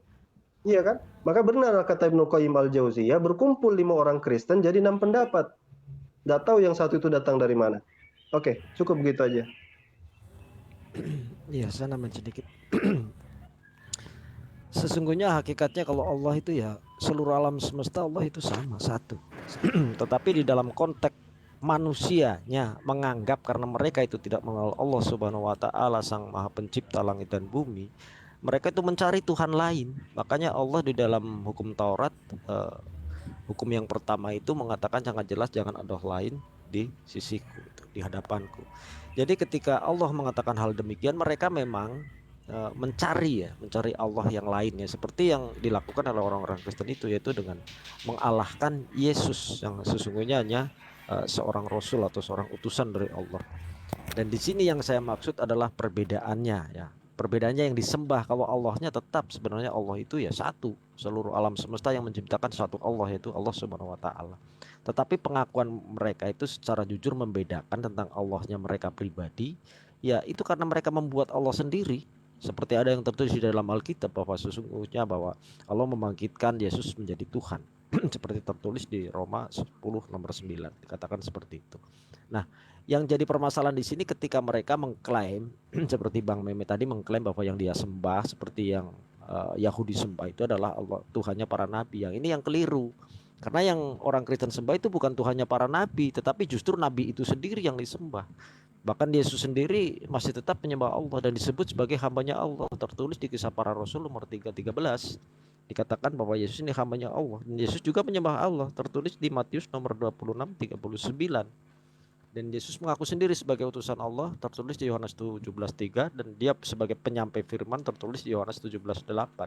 Iya kan? Maka benar kata Ibnu Qayyim al-Jauziyah, berkumpul 5 orang Kristen jadi 6 pendapat. Nggak tahu yang satu itu datang dari mana. Oke, cukup begitu aja. Iya, saya nambahin sedikit. Sesungguhnya hakikatnya kalau Allah itu ya seluruh alam semesta Allah itu sama, satu. Tetapi di dalam konteks manusianya menganggap karena mereka itu tidak mengenal Allah Subhanahu wa taala Sang Maha Pencipta langit dan bumi, mereka itu mencari Tuhan lain. Makanya Allah di dalam hukum Taurat hukum yang pertama itu mengatakan sangat jelas jangan ada lain di sisiku, itu, di hadapanku. Jadi ketika Allah mengatakan hal demikian, mereka memang mencari Allah yang lainnya, seperti yang dilakukan oleh orang-orang Kristen itu, yaitu dengan mengalahkan Yesus yang sesungguhnya hanya seorang rasul atau seorang utusan dari Allah. Dan di sini yang saya maksud adalah perbedaannya ya. Perbedaannya yang disembah, kalau Allahnya tetap sebenarnya Allah itu ya satu, seluruh alam semesta yang menciptakan satu Allah, yaitu Allah Subhanahu wa taala. Tetapi pengakuan mereka itu secara jujur membedakan tentang Allahnya mereka pribadi, ya itu karena mereka membuat Allah sendiri. Seperti ada yang tertulis di dalam Alkitab bahwa sesungguhnya bahwa Allah membangkitkan Yesus menjadi Tuhan. Seperti tertulis di Roma 10 nomor 9, dikatakan seperti itu. Nah, yang jadi permasalahan di sini ketika mereka mengklaim seperti Bang Meme tadi mengklaim bahwa yang dia sembah seperti yang Yahudi sembah itu adalah Allah, Tuhannya para nabi. Yang ini yang keliru. Karena yang orang Kristen sembah itu bukan Tuhannya para nabi, tetapi justru nabi itu sendiri yang disembah. Bahkan Yesus sendiri masih tetap menyembah Allah dan disebut sebagai hambanya Allah. Tertulis di Kisah Para Rasul nomor 3:13. Dikatakan bahwa Yesus ini hambanya Allah. Dan Yesus juga menyembah Allah. Tertulis di Matius nomor 26:39. Dan Yesus mengaku sendiri sebagai utusan Allah, tertulis di Yohanes 17:3, dan dia sebagai penyampai firman, tertulis di Yohanes 17:8.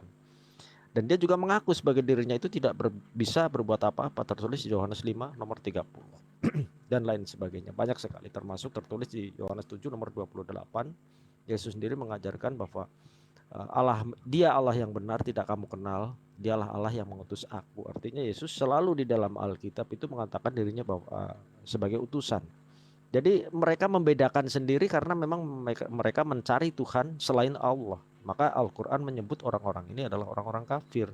Dan dia juga mengaku sebagai dirinya itu tidak bisa berbuat apa-apa, tertulis di Yohanes 5 nomor 30. Dan lain sebagainya, banyak sekali, termasuk tertulis di Yohanes 7 nomor 28. Yesus sendiri mengajarkan bahwa Dia Allah yang benar, tidak kamu kenal, Dialah Allah yang mengutus aku. Artinya Yesus selalu di dalam Alkitab itu mengatakan dirinya bahwa sebagai utusan. Jadi mereka membedakan sendiri karena memang mereka mencari Tuhan selain Allah. Maka Al-Quran menyebut orang-orang ini adalah orang-orang kafir.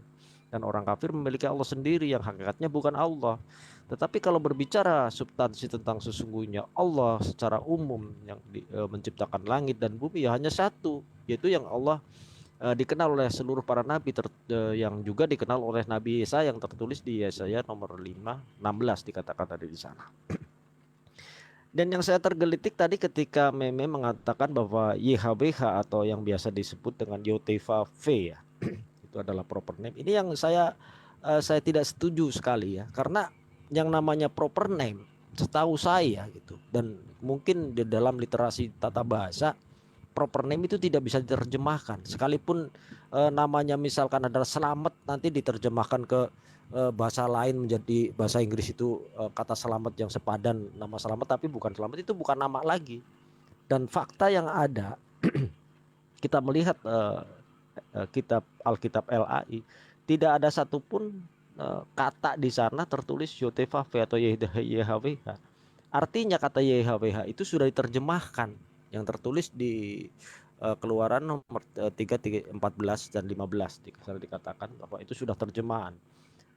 Dan orang kafir memiliki Allah sendiri yang hakikatnya bukan Allah. Tetapi kalau berbicara substansi tentang sesungguhnya Allah secara umum yang menciptakan langit dan bumi ya hanya satu, yaitu yang Allah dikenal oleh seluruh para nabi, yang juga dikenal oleh Nabi Yesaya yang tertulis di Yesaya nomor 5:16 dikatakan tadi di sana. Dan yang saya tergelitik tadi ketika Meme mengatakan bahwa YHWH atau yang biasa disebut dengan YOTV ya, itu adalah proper name. Ini yang saya tidak setuju sekali ya, karena yang namanya proper name setahu saya gitu, dan mungkin di dalam literasi tata bahasa proper name itu tidak bisa diterjemahkan. Sekalipun namanya misalkan adalah selamat, nanti diterjemahkan ke bahasa lain menjadi bahasa Inggris itu kata selamat yang sepadan nama selamat, tapi bukan selamat, itu bukan nama lagi. Dan fakta yang ada kita melihat kitab Alkitab LAI tidak ada satupun kata di sana tertulis YOTV atau YHWH. Artinya kata YHWH itu sudah diterjemahkan, yang tertulis di Keluaran nomor 3:14 dan 15 dikatakan bahwa itu sudah terjemahan.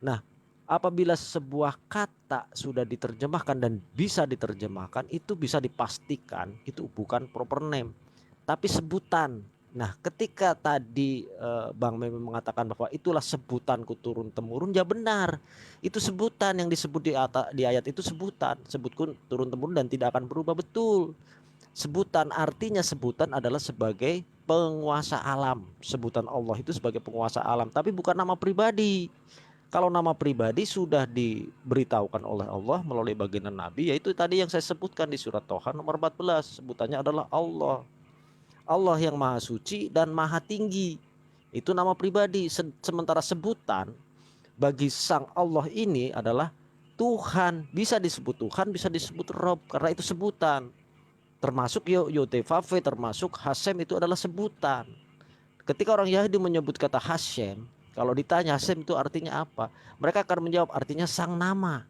Nah, apabila sebuah kata sudah diterjemahkan dan bisa diterjemahkan, itu bisa dipastikan itu bukan proper name, tapi sebutan. Nah, ketika tadi Bang Meme mengatakan bahwa itulah sebutanku turun temurun, ya benar. Itu sebutan yang disebut di ayat itu sebutan. Sebutku turun temurun dan tidak akan berubah, betul. Sebutan artinya sebutan adalah sebagai penguasa alam. Sebutan Allah itu sebagai penguasa alam, tapi bukan nama pribadi. Kalau nama pribadi sudah diberitahukan oleh Allah melalui baginda Nabi, yaitu tadi yang saya sebutkan di surat Toha nomor 14, sebutannya adalah Allah. Allah yang maha suci dan maha tinggi. Itu nama pribadi. Sementara sebutan bagi sang Allah ini adalah Tuhan. Bisa disebut Tuhan, bisa disebut Rob, karena itu sebutan. Termasuk YOTV, termasuk Hashem itu adalah sebutan. Ketika orang Yahudi menyebut kata Hashem, kalau ditanya Hashem itu artinya apa, mereka akan menjawab artinya sang nama.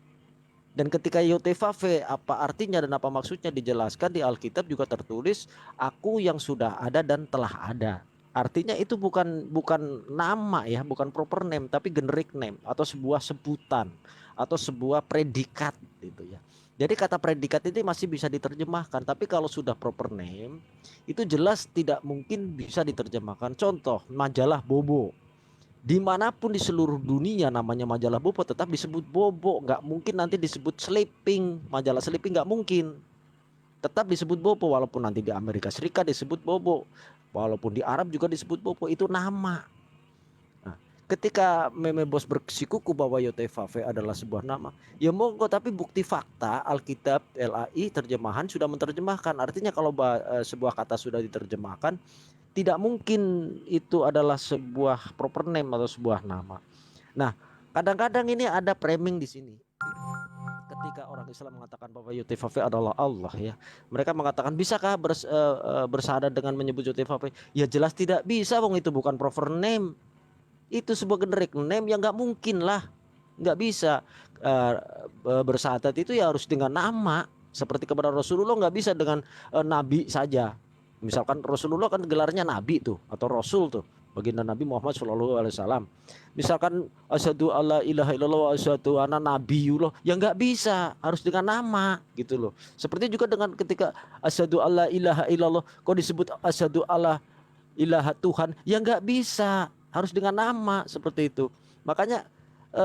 Dan ketika YOTV apa artinya dan apa maksudnya dijelaskan di Alkitab juga tertulis aku yang sudah ada dan telah ada. Artinya itu bukan nama ya, bukan proper name, tapi generic name atau sebuah sebutan atau sebuah predikat gitu ya. Jadi kata predikat ini masih bisa diterjemahkan, tapi kalau sudah proper name itu jelas tidak mungkin bisa diterjemahkan. Contoh majalah Bobo. Dimanapun di seluruh dunia namanya majalah Bobo tetap disebut Bobo, nggak mungkin nanti disebut Sleeping, majalah Sleeping nggak mungkin, tetap disebut Bobo. Walaupun nanti di Amerika Serikat disebut Bobo, walaupun di Arab juga disebut Bobo, itu nama. Nah, ketika Meme Bos bersikuku bahwa Yotevave adalah sebuah nama, ya monggo, tapi bukti fakta Alkitab LAI terjemahan sudah menerjemahkan. Artinya kalau sebuah kata sudah diterjemahkan, tidak mungkin itu adalah sebuah proper name atau sebuah nama. Nah, kadang-kadang ini ada framing di sini. Ketika orang Islam mengatakan bahwa Yotevave adalah Allah, ya, mereka mengatakan bisakah bersyahadat dengan menyebut Yotevave? Ya jelas tidak bisa, wong itu bukan proper name. Itu sebuah generic name yang nggak mungkin lah, nggak bisa. Bersyahadat itu ya harus dengan nama, seperti kepada Rasulullah nggak bisa dengan nabi saja. Misalkan Rasulullah kan gelarnya nabi tuh atau rasul tuh, baginda Nabi Muhammad SAW. Misalkan asyhadu alla ilaha illallah wa asyhadu anna nabiyullah, ya nggak bisa, harus dengan nama gitu loh. Seperti juga dengan ketika asyhadu alla ilaha illallah kok disebut asyhadu alla ilaha Tuhan, ya nggak bisa, harus dengan nama seperti itu. Makanya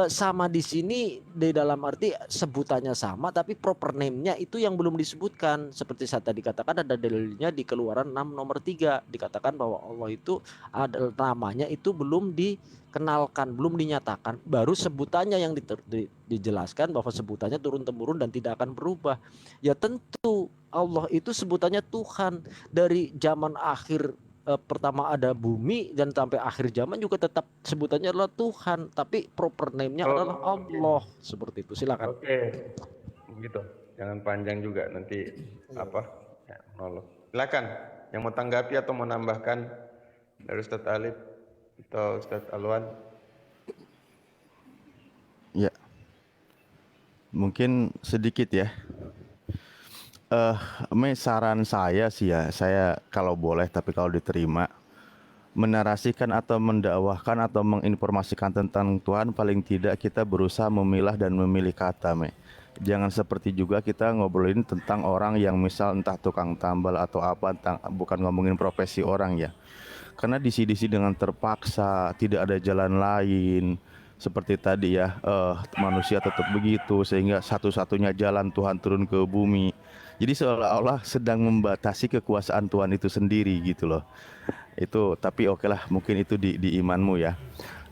sama di sini di dalam arti sebutannya sama tapi proper name-nya itu yang belum disebutkan. Seperti saya tadi katakan ada dalilnya di Keluaran 6 nomor 3 dikatakan bahwa Allah itu ada namanya itu belum dikenalkan, belum dinyatakan, baru sebutannya yang dijelaskan bahwa sebutannya turun temurun dan tidak akan berubah. Ya tentu Allah itu sebutannya Tuhan dari zaman akhir pertama ada bumi dan sampai akhir zaman juga tetap sebutannya adalah Tuhan, tapi proper name-nya adalah Allah. Seperti itu. Silakan. Oke. Begitu. Jangan panjang juga nanti apa? Ya, monolog. Silakan yang mau tanggapi atau mau nambahkan dari Ustadz Alif atau Ustadz Alwan. Ya, mungkin sedikit ya. Saran saya sih ya, saya kalau boleh tapi kalau diterima, menarasikan atau mendakwahkan atau menginformasikan tentang Tuhan, paling tidak kita berusaha memilah dan memilih kata, Jangan seperti juga kita ngobrolin tentang orang yang misal entah tukang tambal atau apa, bukan ngomongin profesi orang ya. Karena disi-disi dengan terpaksa, tidak ada jalan lain. Seperti tadi ya, manusia tetap begitu sehingga satu-satunya jalan Tuhan turun ke bumi. Jadi seolah-olah sedang membatasi kekuasaan Tuhan itu sendiri gitu loh. Itu tapi oke lah, mungkin itu di imanmu ya.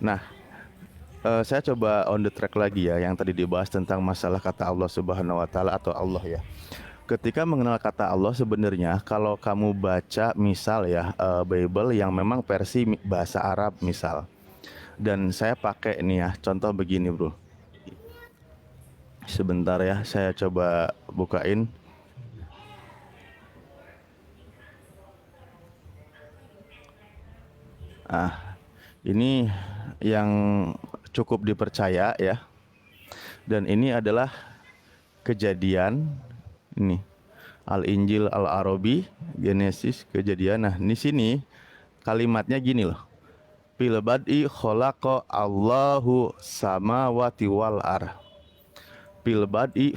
Nah, saya coba on the track lagi ya, yang tadi dibahas tentang masalah kata Allah Subhanahu Wa Taala atau Allah ya. Ketika mengenal kata Allah sebenarnya kalau kamu baca misal ya Bible yang memang versi bahasa Arab misal. Dan saya pakai nih ya, contoh begini bro. Sebentar ya, saya coba bukain. Ini yang cukup dipercaya ya. Dan ini adalah Kejadian, ini Al-Injil Al-Arabi, Genesis, Kejadian. Nah, di sini kalimatnya gini loh. Fil bad'i khalaqa Allahu samawati wal ar. Fil bad'i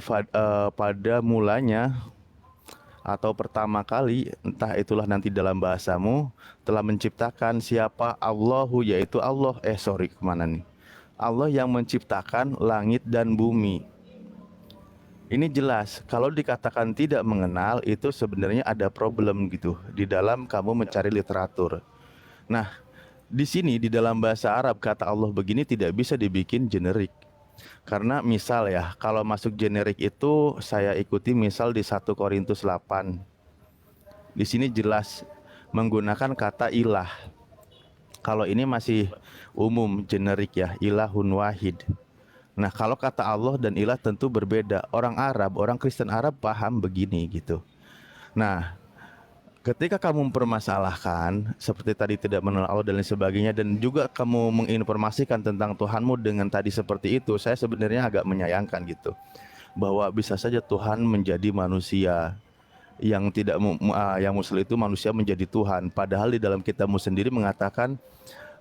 pada mulanya atau pertama kali, entah itulah nanti dalam bahasamu, telah menciptakan siapa Allahu, yaitu Allah. Kemana nih? Allah yang menciptakan langit dan bumi. Ini jelas, kalau dikatakan tidak mengenal itu sebenarnya ada problem gitu di dalam kamu mencari literatur. Nah, di sini di dalam bahasa Arab kata Allah begini tidak bisa dibikin generik. Karena misal ya, kalau masuk generik itu saya ikuti misal di 1 Korintus 8. Di sini jelas menggunakan kata ilah. Kalau ini masih umum generik ya, ilahun wahid. Nah, kalau kata Allah dan ilah tentu berbeda. Orang Arab, orang Kristen Arab paham begini gitu. Nah, ketika kamu mempermasalahkan seperti tadi tidak mengenal Allah dan lain sebagainya, dan juga kamu menginformasikan tentang Tuhanmu dengan tadi seperti itu, saya sebenarnya agak menyayangkan gitu, bahwa bisa saja Tuhan menjadi manusia yang tidak yang muslim itu manusia menjadi Tuhan, padahal di dalam kitabmu sendiri mengatakan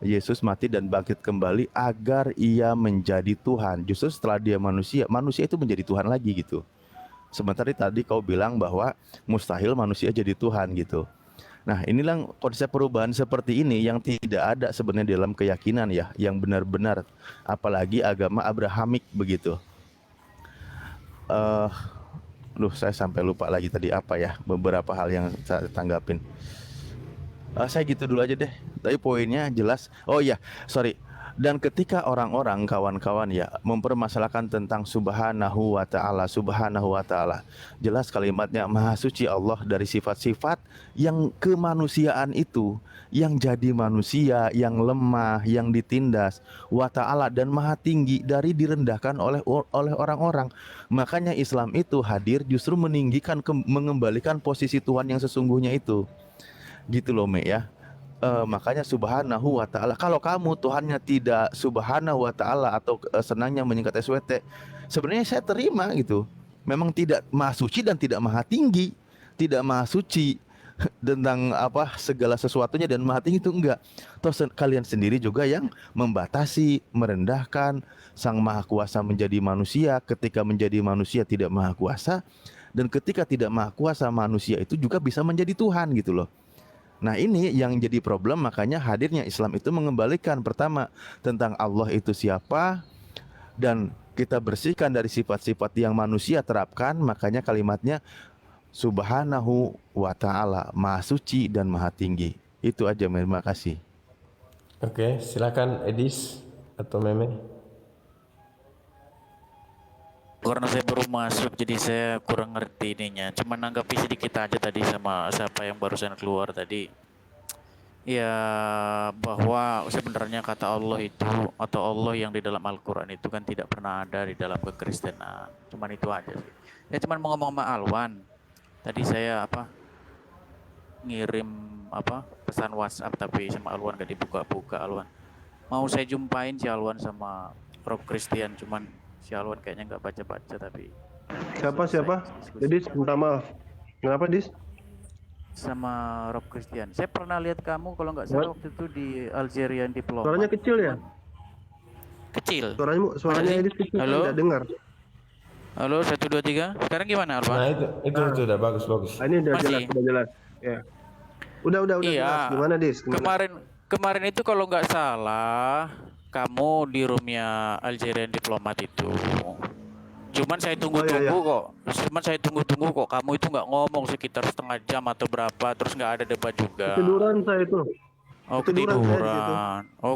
Yesus mati dan bangkit kembali agar ia menjadi Tuhan. Justru setelah dia manusia itu menjadi Tuhan lagi gitu. Sementara tadi kau bilang bahwa mustahil manusia jadi Tuhan gitu. Nah, inilah konsep perubahan seperti ini yang tidak ada sebenarnya dalam keyakinan ya, yang benar-benar, apalagi agama Abrahamik begitu. Saya sampai lupa lagi tadi apa ya, beberapa hal yang saya tanggapin. Saya gitu dulu aja deh. Tapi poinnya jelas. Oh iya, sorry. Dan ketika orang-orang kawan-kawan ya mempermasalahkan tentang subhanahu wa ta'ala, jelas kalimatnya maha suci Allah dari sifat-sifat yang kemanusiaan itu, yang jadi manusia, yang lemah, yang ditindas, wa ta'ala, dan maha tinggi dari direndahkan oleh orang-orang. Makanya Islam itu hadir justru meninggikan, mengembalikan posisi Tuhan yang sesungguhnya itu. Gitu loh Me ya. Makanya subhanahu wa ta'ala. Kalau kamu Tuhannya tidak subhanahu wa ta'ala atau senangnya menyingkat SWT, sebenarnya saya terima gitu. Memang tidak maha suci dan tidak maha tinggi, tidak maha suci tentang apa segala sesuatunya, dan maha tinggi itu enggak. Toh kalian sendiri juga yang membatasi, merendahkan sang maha kuasa menjadi manusia. Ketika menjadi manusia tidak maha kuasa, dan ketika tidak maha kuasa manusia itu juga bisa menjadi Tuhan gitu loh. Nah ini yang jadi problem, makanya hadirnya Islam itu mengembalikan pertama tentang Allah itu siapa, dan kita bersihkan dari sifat-sifat yang manusia terapkan. Makanya kalimatnya subhanahu wa ta'ala, maha suci dan maha tinggi. Itu aja, terima kasih. Oke, silakan Edis atau Meme. Karena saya baru masuk, jadi saya kurang ngerti ininya. Cuma nanggapi sedikit aja tadi sama siapa yang barusan keluar tadi. Ya, bahwa sebenarnya kata Allah itu, atau Allah yang di dalam Al-Quran itu kan tidak pernah ada di dalam kekristenan. Cuman itu aja sih. Ya cuman mau ngomong sama Alwan. Tadi saya ngirim pesan WhatsApp, tapi sama Alwan gak dibuka-buka. Alwan mau saya jumpain si Alwan sama Rob Christian, cuman si Alwan kayaknya nggak baca-baca. Tapi Siapa? Dis, minta maaf. Kenapa, Dis? sama Rob Christian, saya pernah lihat kamu kalau nggak salah waktu itu di Algerian Diplomat. Suaranya kecil ya? Kecil. Suaranya Edis kecil, Halo? nggak dengar. Halo, 1, 2, 3. Sekarang gimana, Alwan? Nah itu sudah bagus. Ini udah Masih? jelas. Ya. Udah Iya. jelas. Gimana, Dis? Kemarin itu kalau nggak salah kamu di roomnya Algerian Diplomat itu. Cuman saya tunggu-tunggu kok. Kamu itu nggak ngomong sekitar setengah jam atau berapa, terus nggak ada debat juga. Ketiduran saya itu. Oh, Ketiduran saya di situ.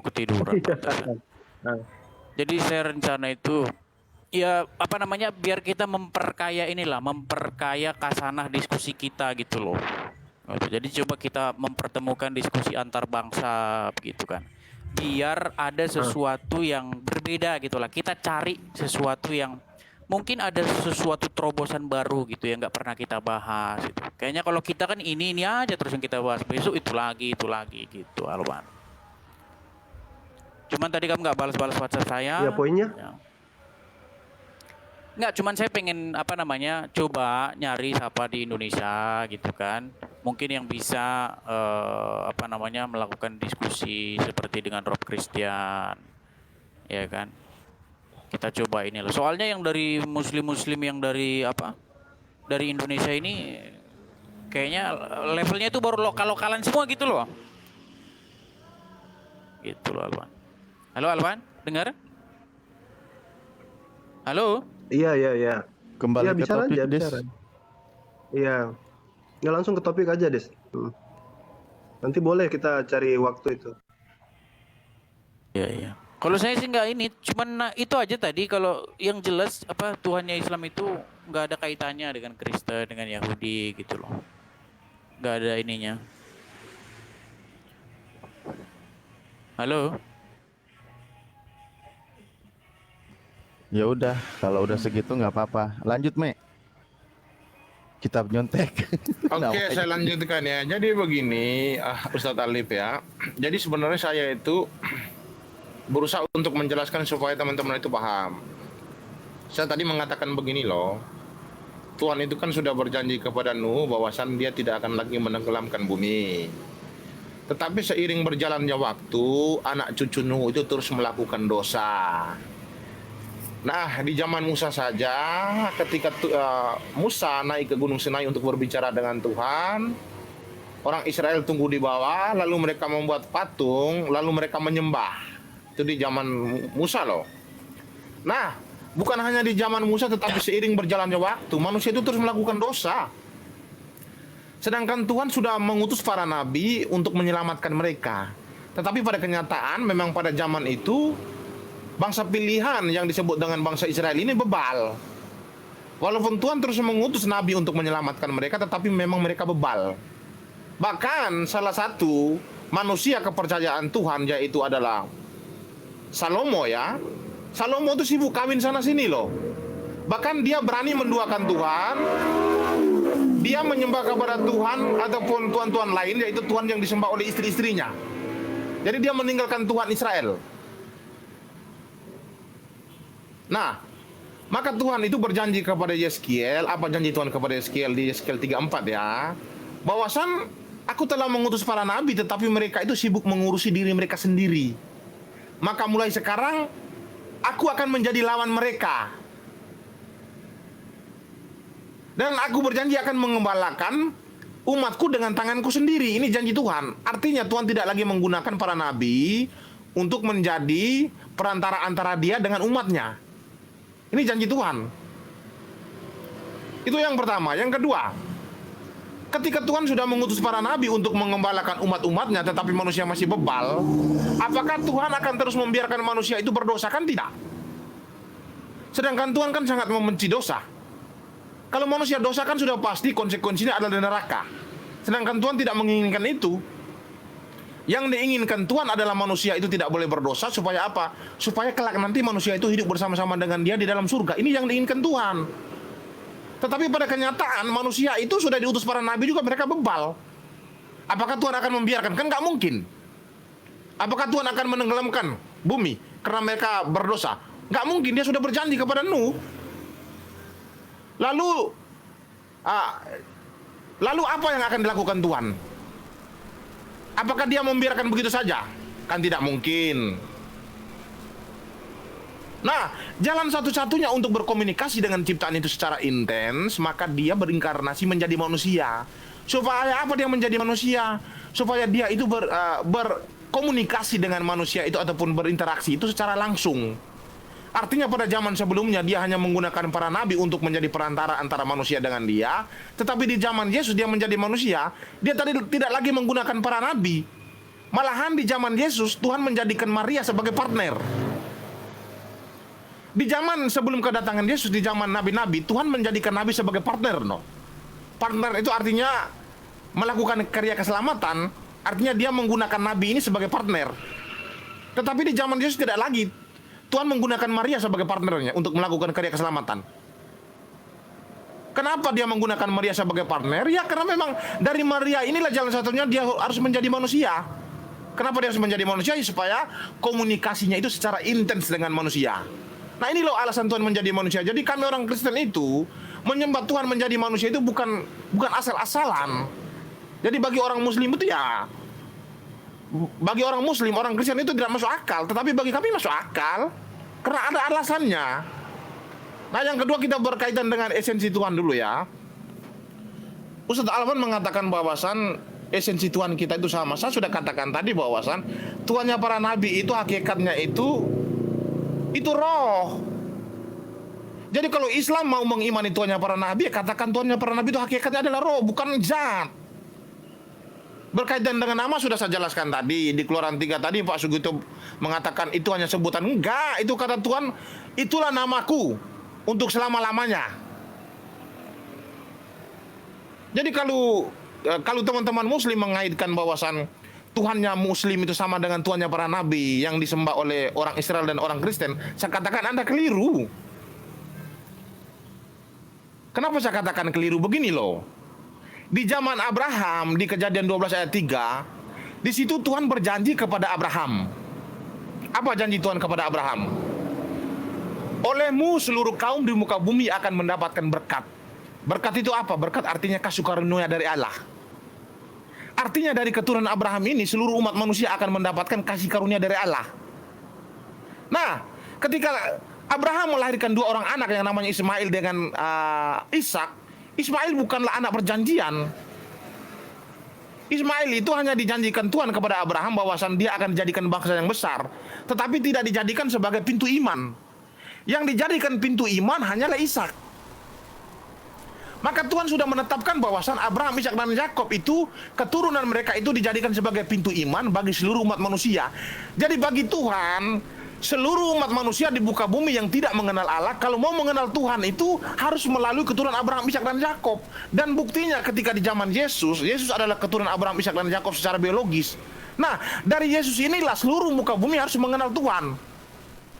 Ketiduran. pantesan. Nah. Jadi saya rencana itu ya biar kita memperkaya kasanah diskusi kita gitu loh. Jadi coba kita mempertemukan diskusi antar bangsa gitu kan. Biar ada sesuatu yang berbeda gitu lah. Kita cari sesuatu yang mungkin ada sesuatu terobosan baru gitu yang nggak pernah kita bahas gitu. Kayaknya kalau kita kan ini aja terus yang kita bahas, besok itu lagi gitu, Alwan. Cuman tadi kamu nggak balas-balas WhatsApp saya. Ya poinnya? Ya. Nggak, cuman saya pengen coba nyari siapa di Indonesia gitu kan. Mungkin yang bisa melakukan diskusi seperti dengan Rob Christian, ya kan. Kita coba ini loh. Soalnya yang dari muslim yang dari Indonesia ini kayaknya levelnya itu baru lokal-lokalan semua gitu loh. Gitu loh, Alwan. Halo Alwan, dengar? Halo? Iya. Kembali ke bisa topik, aja, Des. bisa. Iya. Ya langsung ke topik aja, Des. Nanti boleh kita cari waktu itu. Iya. Kalau saya sih nggak ini, cuman itu aja tadi. Kalau yang jelas Tuhannya Islam itu nggak ada kaitannya dengan Kristen, dengan Yahudi gitu loh. Nggak ada ininya. Halo? Ya udah, kalau udah segitu nggak apa-apa. Lanjut, Me. Kitab nyontek. Oke, saya lanjutkan ya. Jadi begini, Ustadz Alif ya. Jadi sebenarnya saya itu berusaha untuk menjelaskan supaya teman-teman itu paham. Saya tadi mengatakan begini loh. Tuhan itu kan sudah berjanji kepada Nuh bahwasan dia tidak akan lagi menenggelamkan bumi. Tetapi seiring berjalannya waktu, anak cucu Nuh itu terus melakukan dosa. Nah, di zaman Musa saja, ketika Musa naik ke Gunung Sinai untuk berbicara dengan Tuhan, orang Israel tunggu di bawah, lalu mereka membuat patung, lalu mereka menyembah. Itu di zaman Musa loh. Nah, bukan hanya di zaman Musa, tetapi seiring berjalannya waktu, manusia itu terus melakukan dosa. Sedangkan Tuhan sudah mengutus para nabi untuk menyelamatkan mereka. Tetapi pada kenyataan memang pada zaman itu bangsa pilihan yang disebut dengan bangsa Israel ini bebal. Walaupun Tuhan terus mengutus nabi untuk menyelamatkan mereka, tetapi memang mereka bebal. Bahkan salah satu manusia kepercayaan Tuhan yaitu adalah Salomo ya. Salomo itu sibuk kawin sana sini loh. Bahkan dia berani menduakan Tuhan. Dia menyembah kepada Tuhan ataupun tuhan-tuhan lain, yaitu Tuhan yang disembah oleh istri-istrinya. Jadi dia meninggalkan Tuhan Israel. Nah, maka Tuhan itu berjanji kepada Yeskiel. Apa janji Tuhan kepada Yeskiel di Yeskiel 34 ya? Bahwasan aku telah mengutus para nabi, tetapi mereka itu sibuk mengurusi diri mereka sendiri. Maka mulai sekarang aku akan menjadi lawan mereka. Dan aku berjanji akan mengembalakan umatku dengan tanganku sendiri. Ini janji Tuhan. Artinya Tuhan tidak lagi menggunakan para nabi untuk menjadi perantara antara dia dengan umatnya. Ini janji Tuhan. Itu yang pertama. Yang kedua, ketika Tuhan sudah mengutus para nabi untuk mengembalakan umat-umatnya, tetapi manusia masih bebal, apakah Tuhan akan terus membiarkan manusia itu berdosa? Kan tidak. Sedangkan Tuhan kan sangat membenci dosa. Kalau manusia dosa kan sudah pasti konsekuensinya adalah neraka. Sedangkan Tuhan tidak menginginkan itu. Yang diinginkan Tuhan adalah manusia itu tidak boleh berdosa. Supaya apa? Supaya kelak nanti manusia itu hidup bersama-sama dengan dia di dalam surga. Ini yang diinginkan Tuhan. Tetapi pada kenyataan manusia itu sudah diutus para nabi juga mereka bebal. Apakah Tuhan akan membiarkan? Kan nggak mungkin. Apakah Tuhan akan menenggelamkan bumi karena mereka berdosa? Nggak mungkin. Dia sudah berjanji kepada Nuh. Lalu apa yang akan dilakukan Tuhan? Apakah dia membiarkan begitu saja? Kan tidak mungkin. Nah, jalan satu-satunya untuk berkomunikasi dengan ciptaan itu secara intens, maka dia berinkarnasi menjadi manusia. Supaya apa dia menjadi manusia? Supaya dia itu berkomunikasi dengan manusia itu ataupun berinteraksi itu secara langsung. Artinya pada zaman sebelumnya dia hanya menggunakan para nabi untuk menjadi perantara antara manusia dengan dia. Tetapi di zaman Yesus dia menjadi manusia. Dia tadi tidak lagi menggunakan para nabi. Malahan di zaman Yesus Tuhan menjadikan Maria sebagai partner. Di zaman sebelum kedatangan Yesus, di zaman nabi-nabi, Tuhan menjadikan nabi sebagai partner. Partner itu artinya melakukan karya keselamatan. Artinya dia menggunakan nabi ini sebagai partner. Tetapi di zaman Yesus tidak lagi. Tuhan menggunakan Maria sebagai partnernya untuk melakukan karya keselamatan. Kenapa dia menggunakan Maria sebagai partner? Ya karena memang dari Maria inilah jalan satunya dia harus menjadi manusia. Kenapa dia harus menjadi manusia? Ya, supaya komunikasinya itu secara intens dengan manusia. Nah ini loh alasan Tuhan menjadi manusia. Jadi kami orang Kristen itu menyembah Tuhan menjadi manusia itu bukan asal-asalan. Jadi bagi orang Muslim itu ya, bagi orang Muslim, orang Kristen itu tidak masuk akal. Tetapi bagi kami masuk akal. Karena ada alasannya. Nah yang kedua kita berkaitan dengan esensi Tuhan dulu ya. Ustadz Alvan mengatakan bahwasan esensi Tuhan kita itu sama. Saya sudah katakan tadi bahwasan Tuhannya para nabi itu hakikatnya itu roh. Jadi kalau Islam mau mengimani Tuhannya para nabi, katakan Tuhannya para nabi itu hakikatnya adalah roh, bukan zat. Berkaitan dengan nama sudah saya jelaskan tadi. Di Keluaran 3 tadi Pak Sugito mengatakan itu hanya sebutan. Enggak, itu kata Tuhan, itulah namaku untuk selama-lamanya. Jadi kalau teman-teman Muslim mengaitkan bahwasan Tuhannya Muslim itu sama dengan Tuhannya para nabi yang disembah oleh orang Israel dan orang Kristen, saya katakan Anda keliru. Kenapa saya katakan keliru? Begini loh. Di zaman Abraham, di Kejadian 12 ayat 3, di situ Tuhan berjanji kepada Abraham. Apa janji Tuhan kepada Abraham? Olehmu seluruh kaum di muka bumi akan mendapatkan berkat. Berkat itu apa? Berkat artinya kasih karunia dari Allah. Artinya dari keturunan Abraham ini seluruh umat manusia akan mendapatkan kasih karunia dari Allah. Nah, ketika Abraham melahirkan dua orang anak yang namanya Ismail dengan Ishak, Ismail bukanlah anak perjanjian. Ismail itu hanya dijanjikan Tuhan kepada Abraham bahwasan dia akan dijadikan bangsa yang besar, tetapi tidak dijadikan sebagai pintu iman. Yang dijadikan pintu iman hanyalah Ishak. Maka Tuhan sudah menetapkan bahwasan Abraham, Ishak dan Yakub itu keturunan mereka itu dijadikan sebagai pintu iman bagi seluruh umat manusia. Jadi bagi Tuhan, seluruh umat manusia di muka bumi yang tidak mengenal Allah, kalau mau mengenal Tuhan itu harus melalui keturunan Abraham, Ishak dan Yakub. Dan buktinya ketika di zaman Yesus, Yesus adalah keturunan Abraham, Ishak dan Yakub secara biologis. Nah, dari Yesus inilah seluruh muka bumi harus mengenal Tuhan.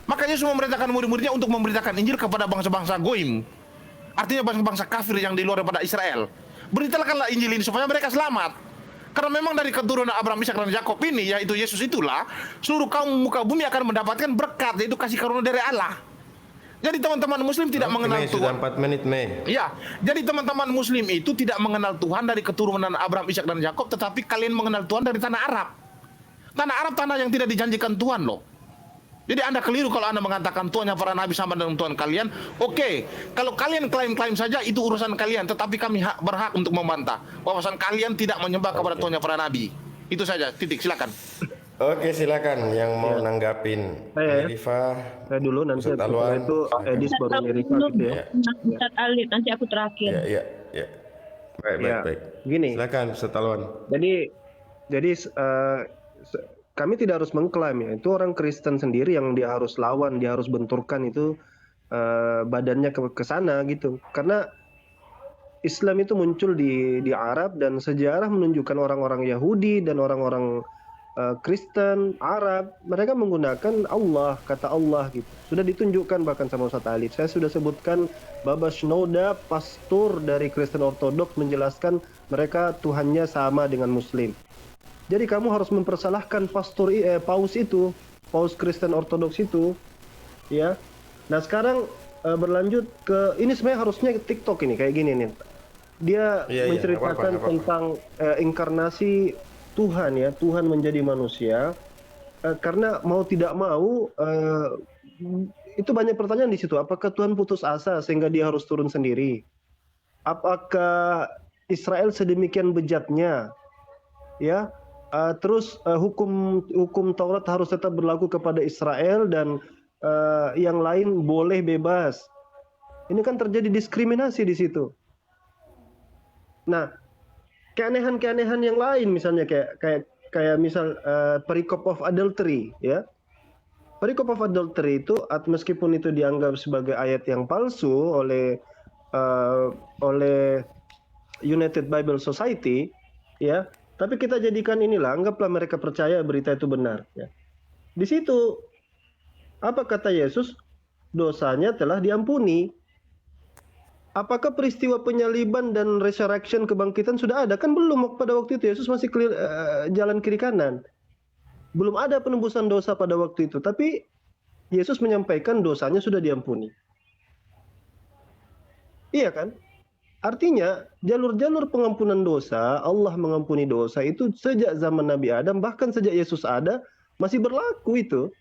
Maka Yesus memerintahkan murid-muridnya untuk memberitakan Injil kepada bangsa-bangsa Goim. Artinya bangsa-bangsa kafir yang di luar daripada Israel. Beritakanlah Injil ini supaya mereka selamat. Karena memang dari keturunan Abraham, Ishak dan Yakub ini, yaitu Yesus itulah, seluruh kaum muka bumi akan mendapatkan berkat, yaitu kasih karunia dari Allah. Jadi teman-teman Muslim tidak mengenal Mei, Tuhan. sudah 4 menit, Mei. Ya, jadi teman-teman Muslim itu tidak mengenal Tuhan dari keturunan Abraham, Ishak dan Yakub, tetapi kalian mengenal Tuhan dari tanah Arab. Tanah Arab, tanah yang tidak dijanjikan Tuhan loh. Jadi Anda keliru kalau Anda mengatakan Tuhannya para nabi sama dengan Tuhan kalian. Oke, kalau kalian klaim-klaim saja itu urusan kalian, tetapi kami berhak untuk membantah bahwasan kalian tidak menyembah kepada Tuhannya para nabi. Itu saja, titik, silakan. Oke, silakan yang mau nanggapin. Rifa. Saya dulu, nanti Ustaz setelah Alwan. itu Edis baru Rifa gitu ya. Ustaz Alif, nanti aku terakhir. Ya. Baik. Gini. Silakan, Ustaz Alwan. Jadi kami tidak harus mengklaim ya, itu orang Kristen sendiri yang dia harus lawan, dia harus benturkan itu badannya ke sana gitu. Karena Islam itu muncul di Arab dan sejarah menunjukkan orang-orang Yahudi dan orang-orang Kristen Arab, mereka menggunakan Allah, kata Allah gitu. Sudah ditunjukkan bahkan sama Ustaz Alif. Saya sudah sebutkan Baba Shnoda, pastor dari Kristen Ortodoks, menjelaskan mereka Tuhannya sama dengan Muslim. Jadi kamu harus mempersalahkan paus itu, paus Kristen Ortodoks itu, ya. Nah sekarang berlanjut ke ini, sebenarnya harusnya TikTok ini kayak gini nih. Dia menceritakan tentang inkarnasi Tuhan ya, Tuhan menjadi manusia. Karena mau tidak mau itu banyak pertanyaan di situ. Apakah Tuhan putus asa sehingga dia harus turun sendiri? Apakah Israel sedemikian bejatnya? Ya. Terus hukum Taurat harus tetap berlaku kepada Israel dan yang lain boleh bebas. Ini kan terjadi diskriminasi di situ. Nah, keanehan-keanehan yang lain misalnya kayak misal perikop of adultery ya. Perikop of adultery itu meskipun itu dianggap sebagai ayat yang palsu oleh United Bible Society ya. Tapi kita jadikan inilah, anggaplah mereka percaya berita itu benar. Ya. Di situ, apa kata Yesus? Dosanya telah diampuni. Apakah peristiwa penyaliban dan resurrection, kebangkitan sudah ada? Kan belum pada waktu itu, Yesus masih jalan kiri kanan. Belum ada penembusan dosa pada waktu itu. Tapi Yesus menyampaikan dosanya sudah diampuni. Iya kan? Artinya jalur-jalur pengampunan dosa, Allah mengampuni dosa itu sejak zaman Nabi Adam, bahkan sejak Yesus ada, masih berlaku itu.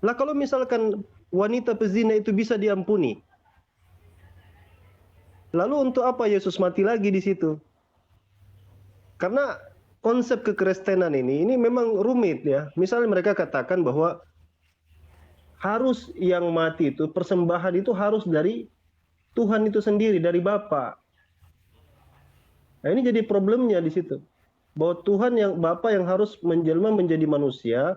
Lah kalau misalkan wanita pezina itu bisa diampuni, lalu untuk apa Yesus mati lagi di situ? Karena konsep kekristenan ini memang rumit ya. Misalnya mereka katakan bahwa harus yang mati itu, persembahan itu harus dari Tuhan itu sendiri, dari Bapa. Nah ini jadi problemnya di situ. Bahwa Tuhan yang Bapa yang harus menjelma menjadi manusia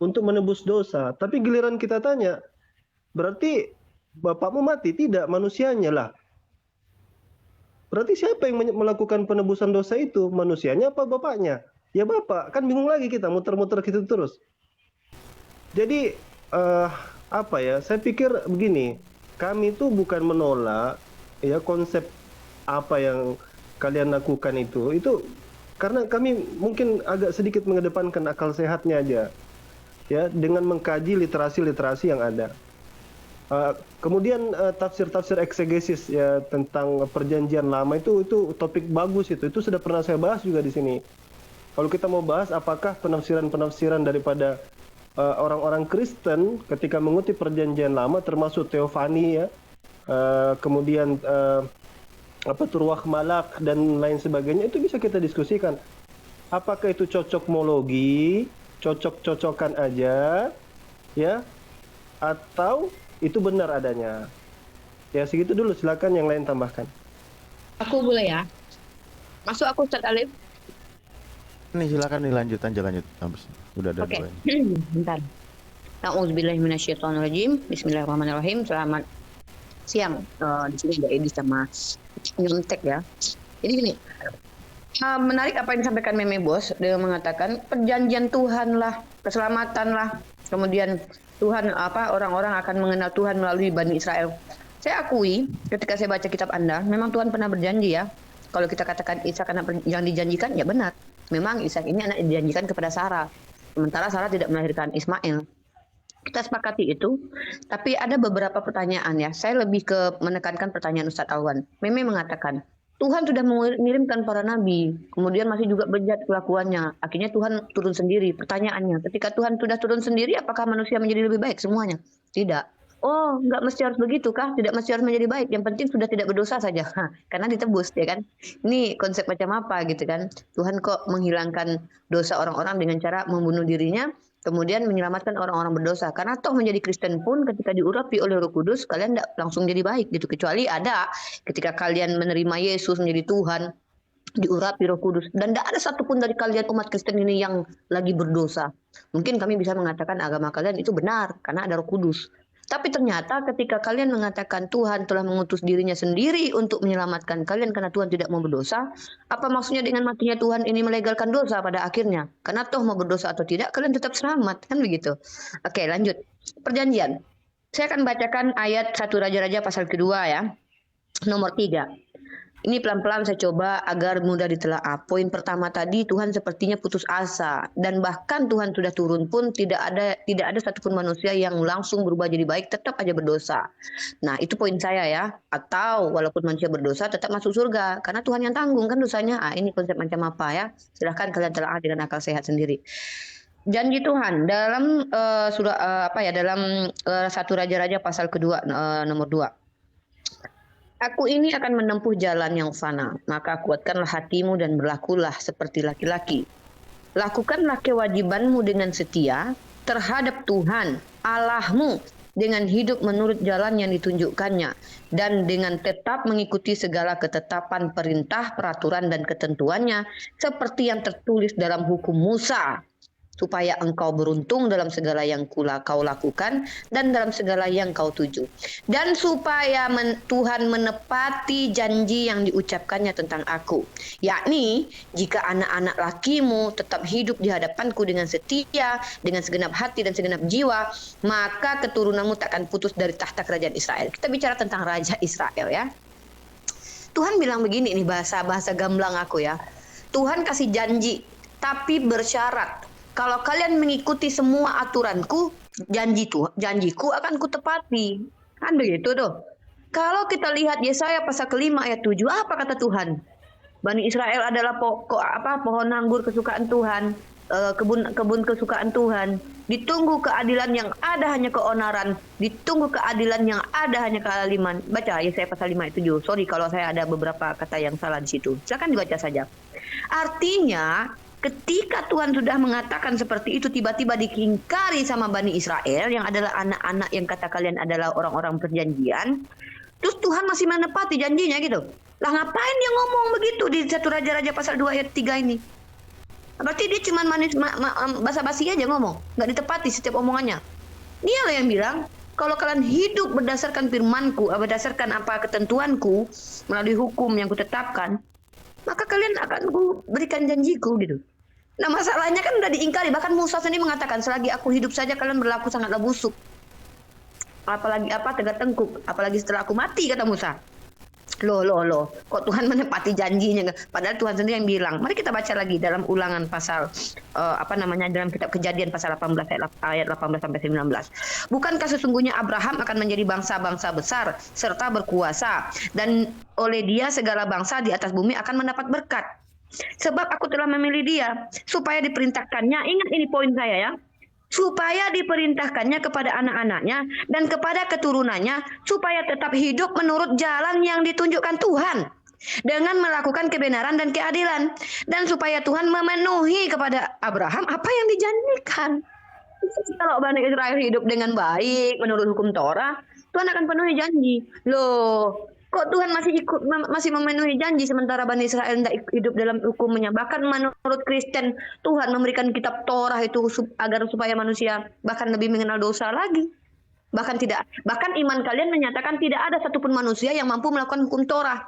untuk menebus dosa. Tapi giliran kita tanya, berarti Bapakmu mati? Tidak, manusianya lah. Berarti siapa yang melakukan penebusan dosa itu? Manusianya apa Bapaknya? Ya Bapak, kan bingung lagi kita, muter-muter gitu terus. Jadi, saya pikir begini, kami itu bukan menolak ya konsep apa yang kalian lakukan itu karena kami mungkin agak sedikit mengedepankan akal sehatnya aja ya dengan mengkaji literasi yang ada. Kemudian tafsir eksegesis ya tentang perjanjian lama itu topik bagus, itu sudah pernah saya bahas juga di sini. Kalau kita mau bahas apakah penafsiran daripada orang-orang Kristen ketika mengutip perjanjian lama termasuk teofani ya, kemudian Ruach Malak dan lain sebagainya, itu bisa kita diskusikan. Apakah itu cocokmologi, cocok-cocokan aja ya, atau itu benar adanya. Ya segitu dulu, silakan yang lain tambahkan. Aku boleh ya? Masuk aku Ustaz Alif. Nih silakan nih lanjut aja lanjut. Habis. Udah ada Oke. dua ini. Bentar. A'udzubillahiminasyaitonirrajim. Bismillahirrahmanirrahim. Selamat siang. Di sini ada Edi sama nyontek ya. Jadi gini, menarik apa yang disampaikan Meme Bos. Dia mengatakan perjanjian Tuhan lah, keselamatan lah. Kemudian Tuhan orang-orang akan mengenal Tuhan melalui Bani Israel. Saya akui ketika saya baca kitab Anda, memang Tuhan pernah berjanji ya. Kalau kita katakan Ishak anak yang dijanjikan, ya benar. Memang Ishak ini anak yang dijanjikan kepada Sarah. Sementara Sarah tidak melahirkan Ismail. Kita sepakati itu, tapi ada beberapa pertanyaan ya. Saya lebih ke menekankan pertanyaan Ustadz Alwan. Meme mengatakan, Tuhan sudah mengirimkan para nabi, kemudian masih juga bejat kelakuannya. Akhirnya Tuhan turun sendiri. Pertanyaannya, ketika Tuhan sudah turun sendiri, apakah manusia menjadi lebih baik semuanya? Tidak. Oh, nggak mesti harus begitu kah? Tidak mesti harus menjadi baik. Yang penting sudah tidak berdosa saja. Karena ditebus, ya kan? Ini konsep macam apa gitu kan? Tuhan kok menghilangkan dosa orang-orang dengan cara membunuh dirinya, kemudian menyelamatkan orang-orang berdosa. Karena toh menjadi Kristen pun ketika diurapi oleh Roh Kudus, kalian tidak langsung jadi baik gitu. Kecuali ada ketika kalian menerima Yesus menjadi Tuhan, diurapi Roh Kudus, dan tidak ada satupun dari kalian umat Kristen ini yang lagi berdosa. Mungkin kami bisa mengatakan agama kalian itu benar karena ada Roh Kudus. Tapi ternyata ketika kalian mengatakan Tuhan telah mengutus dirinya sendiri untuk menyelamatkan kalian karena Tuhan tidak mau berdosa, apa maksudnya dengan matinya Tuhan ini melegalkan dosa pada akhirnya? Karena toh mau berdosa atau tidak, kalian tetap selamat, kan begitu. Oke, lanjut. Perjanjian. Saya akan bacakan ayat 1 Raja-Raja pasal kedua ya, nomor 3. Ini pelan-pelan saya coba agar mudah ditelaah. Poin pertama tadi, Tuhan sepertinya putus asa, dan bahkan Tuhan sudah turun pun tidak ada satupun manusia yang langsung berubah jadi baik, tetap aja berdosa. Nah, itu poin saya ya. Atau walaupun manusia berdosa tetap masuk surga karena Tuhan yang tanggung kan dosanya. Ini konsep macam apa ya? Silahkan kalian telaah dengan akal sehat sendiri. Janji Tuhan dalam dalam 1 Raja-Raja pasal kedua nomor 2. Aku ini akan menempuh jalan yang fana, maka kuatkanlah hatimu dan berlakulah seperti laki-laki. Lakukanlah kewajibanmu dengan setia terhadap Tuhan Allahmu dengan hidup menurut jalan yang ditunjukkannya dan dengan tetap mengikuti segala ketetapan perintah, peraturan dan ketentuannya seperti yang tertulis dalam hukum Musa, supaya engkau beruntung dalam segala yang kau lakukan dan dalam segala yang kau tuju. Dan supaya Tuhan menepati janji yang diucapkannya tentang aku. Yakni, jika anak-anak lakimu tetap hidup di hadapanku dengan setia, dengan segenap hati dan segenap jiwa, maka keturunanmu tak akan putus dari tahta kerajaan Israel. Kita bicara tentang Raja Israel ya. Tuhan bilang begini, ini bahasa gamblang aku ya. Tuhan kasih janji, tapi bersyarat. Kalau kalian mengikuti semua aturanku, janjiku akan kutepati. Kan begitu tuh. Kalau kita lihat Yesaya pasal ke-5 ayat 7, apa kata Tuhan? Bani Israel adalah pohon anggur kesukaan Tuhan, kebun kesukaan Tuhan. Ditunggu keadilan yang ada hanya keonaran, ditunggu keadilan yang ada hanya kealiman. Baca Yesaya pasal 5 ayat 7. Sorry kalau saya ada beberapa kata yang salah di situ. Silakan dibaca saja. Artinya, ketika Tuhan sudah mengatakan seperti itu, tiba-tiba diingkari sama Bani Israel yang adalah anak-anak yang kata kalian adalah orang-orang perjanjian. Terus Tuhan masih menepati janjinya gitu. Lah ngapain dia ngomong begitu di 1 Raja-Raja pasal 2 ayat 3 ini? Berarti dia cuma basa-basi aja ngomong, nggak ditepati setiap omongannya. Dia lah yang bilang, kalau kalian hidup berdasarkan firmanku, berdasarkan apa ketentuanku melalui hukum yang kutetapkan, maka kalian akan berikan janjiku gitu. Nah masalahnya kan udah diingkari. Bahkan Musa sendiri mengatakan, selagi aku hidup saja kalian berlaku sangatlah busuk. Apalagi tegak tengkuk. Apalagi setelah aku mati, kata Musa. Loh. Kok Tuhan menepati janjinya? Padahal Tuhan sendiri yang bilang. Mari kita baca lagi dalam ulangan pasal, dalam kitab Kejadian pasal 18 ayat 18 sampai 19. Bukankah sesungguhnya Abraham akan menjadi bangsa-bangsa besar serta berkuasa, dan oleh dia segala bangsa di atas bumi akan mendapat berkat. Sebab aku telah memilih dia supaya diperintahkannya, ingat ini poin saya ya, supaya diperintahkannya kepada anak-anaknya dan kepada keturunannya supaya tetap hidup menurut jalan yang ditunjukkan Tuhan dengan melakukan kebenaran dan keadilan, dan supaya Tuhan memenuhi kepada Abraham apa yang dijanjikan. Kalau Bani Israel hidup dengan baik menurut hukum Torah, Tuhan akan penuhi janji. Loh, kok Tuhan masih memenuhi janji sementara Bani Israel tidak hidup dalam hukumnya? Bahkan menurut Kristen, Tuhan memberikan kitab Torah itu agar supaya manusia bahkan lebih mengenal dosa lagi. Bahkan iman kalian menyatakan tidak ada satupun manusia yang mampu melakukan hukum Torah.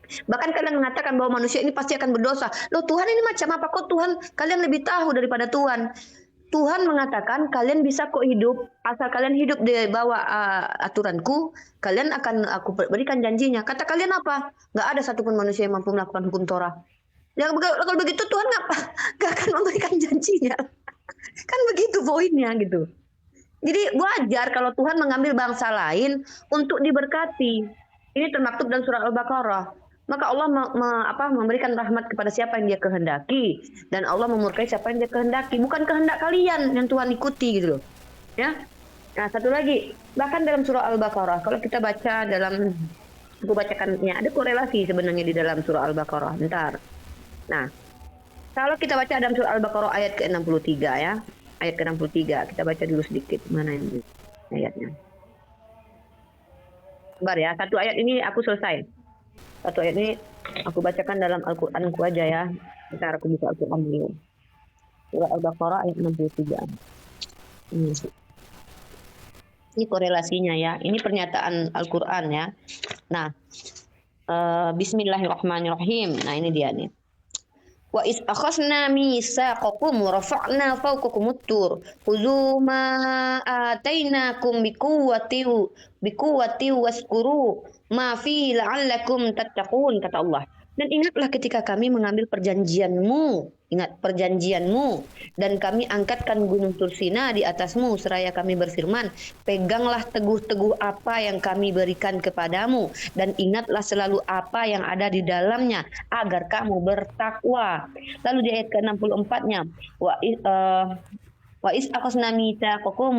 Bahkan kalian mengatakan bahwa manusia ini pasti akan berdosa. Loh, Tuhan ini macam apa kok Tuhan? Kalian lebih tahu daripada Tuhan. Tuhan mengatakan kalian bisa kok hidup asal kalian hidup di bawah aturanku, kalian akan aku berikan janjinya. Kata kalian apa? Nggak ada satupun manusia yang mampu melakukan hukum Torah. Ya kalau begitu Tuhan nggak akan memberikan janjinya. Kan begitu poinnya gitu. Jadi wajar kalau Tuhan mengambil bangsa lain untuk diberkati. Ini termaktub dalam surah Al-Baqarah. Maka Allah memberikan rahmat kepada siapa yang Dia kehendaki, dan Allah memurkai siapa yang Dia kehendaki. Bukan kehendak kalian yang Tuhan ikuti gitu loh. Ya. Nah, satu lagi, bahkan dalam surah Al-Baqarah, kalau kita baca aku bacakannya, ada korelasi sebenarnya di dalam surah Al-Baqarah. Bentar. Nah, kalau kita baca dalam surah Al-Baqarah ayat ke-63 ya. Ayat ke-63, kita baca dulu sedikit. Mana ini ayatnya? Sabar ya, satu ayat ini aku selesai. Satu ayat ini aku bacakan dalam Al-Quranku aja ya. Bentar aku buka Al-Quran dulu. Surah Al-Baqarah ayat 63. Ini korelasinya ya. Ini pernyataan Al-Quran ya. Nah, Bismillahirrahmanirrahim. Nah ini dia nih. Wa is akhasna mitsaqakum wa rafa'na fawqakumut tur khudzu ma atainakum biquwwati waskuru ma fi la'allakum tattaqun, kata Allah. Dan ingatlah ketika kami mengambil perjanjianmu, ingat perjanjianmu, dan kami angkatkan gunung Tursina di atasmu seraya kami berfirman, peganglah teguh-teguh apa yang kami berikan kepadamu, dan ingatlah selalu apa yang ada di dalamnya agar kamu bertakwa. Lalu di ayat ke-64-nya, wa is akhasna mitsaqakum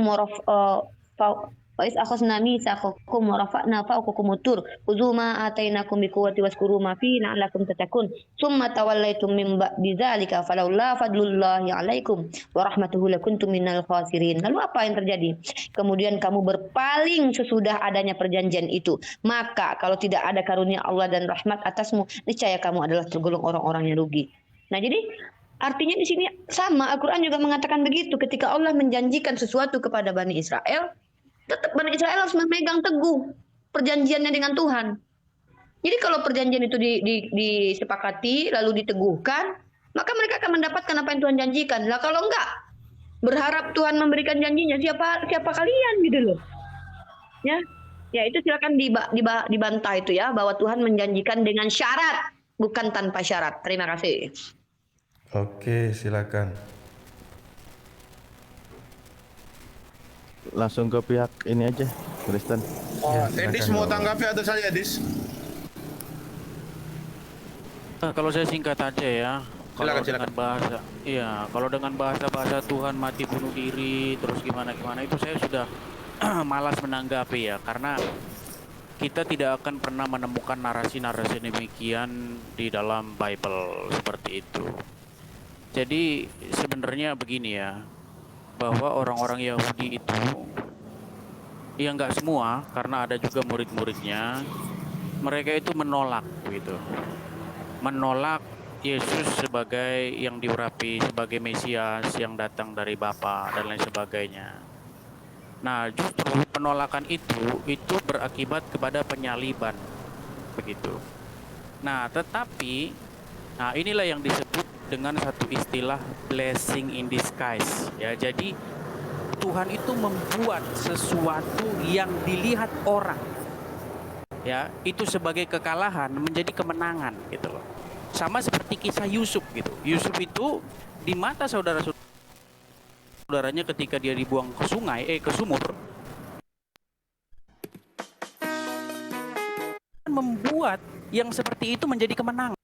wa is akhasna mitsaqakum wa rafa'na fawqakumut tur khudzu ma atainakum biquwwati waskuru ma fi la'allakum tattaqun tsumma tawallaitum min ba'di dzalika falaula fadlullahi 'alaikum wa rahmatuhu lakuntum minal khasirin. Lalu apa yang terjadi? Kemudian kamu berpaling sesudah adanya perjanjian itu. Maka kalau tidak ada karunia Allah dan rahmat atasmu, niscaya kamu adalah tergolong orang-orang yang rugi. Nah, jadi artinya di sini sama, Al-Quran juga mengatakan begitu. Ketika Allah menjanjikan sesuatu kepada Bani Israel, tetap Bani Israel harus memegang teguh perjanjiannya dengan Tuhan. Jadi kalau perjanjian itu disepakati lalu diteguhkan, maka mereka akan mendapatkan apa yang Tuhan janjikan. Lah kalau enggak, berharap Tuhan memberikan janjinya, siapa kalian gitu loh. Ya itu silakan dibantah itu ya, bahwa Tuhan menjanjikan dengan syarat, bukan tanpa syarat. Terima kasih. Oke, silakan. Langsung ke pihak ini aja, Kristen. Edis mau tanggapi atau saya, Edis? Kalau saya singkat aja ya. Kalau Silakan. dengan bahasa, iya, kalau dengan bahasa Tuhan mati bunuh diri, terus gimana itu saya sudah malas menanggapi ya, karena kita tidak akan pernah menemukan narasi-narasi demikian di dalam Bible seperti itu. Jadi sebenarnya begini ya, bahwa orang-orang Yahudi itu, ya nggak semua, karena ada juga murid-muridnya, mereka itu menolak gitu, menolak Yesus sebagai yang diurapi sebagai Mesias yang datang dari Bapa dan lain sebagainya. Nah, justru penolakan itu berakibat kepada penyaliban begitu. Nah, tetapi inilah yang disebut dengan satu istilah blessing in disguise ya. Jadi Tuhan itu membuat sesuatu yang dilihat orang ya itu sebagai kekalahan menjadi kemenangan gitu loh. Sama seperti kisah Yusuf gitu. Yusuf itu di mata saudaranya ketika dia dibuang ke sungai, ke sumur, membuat yang seperti itu menjadi kemenangan.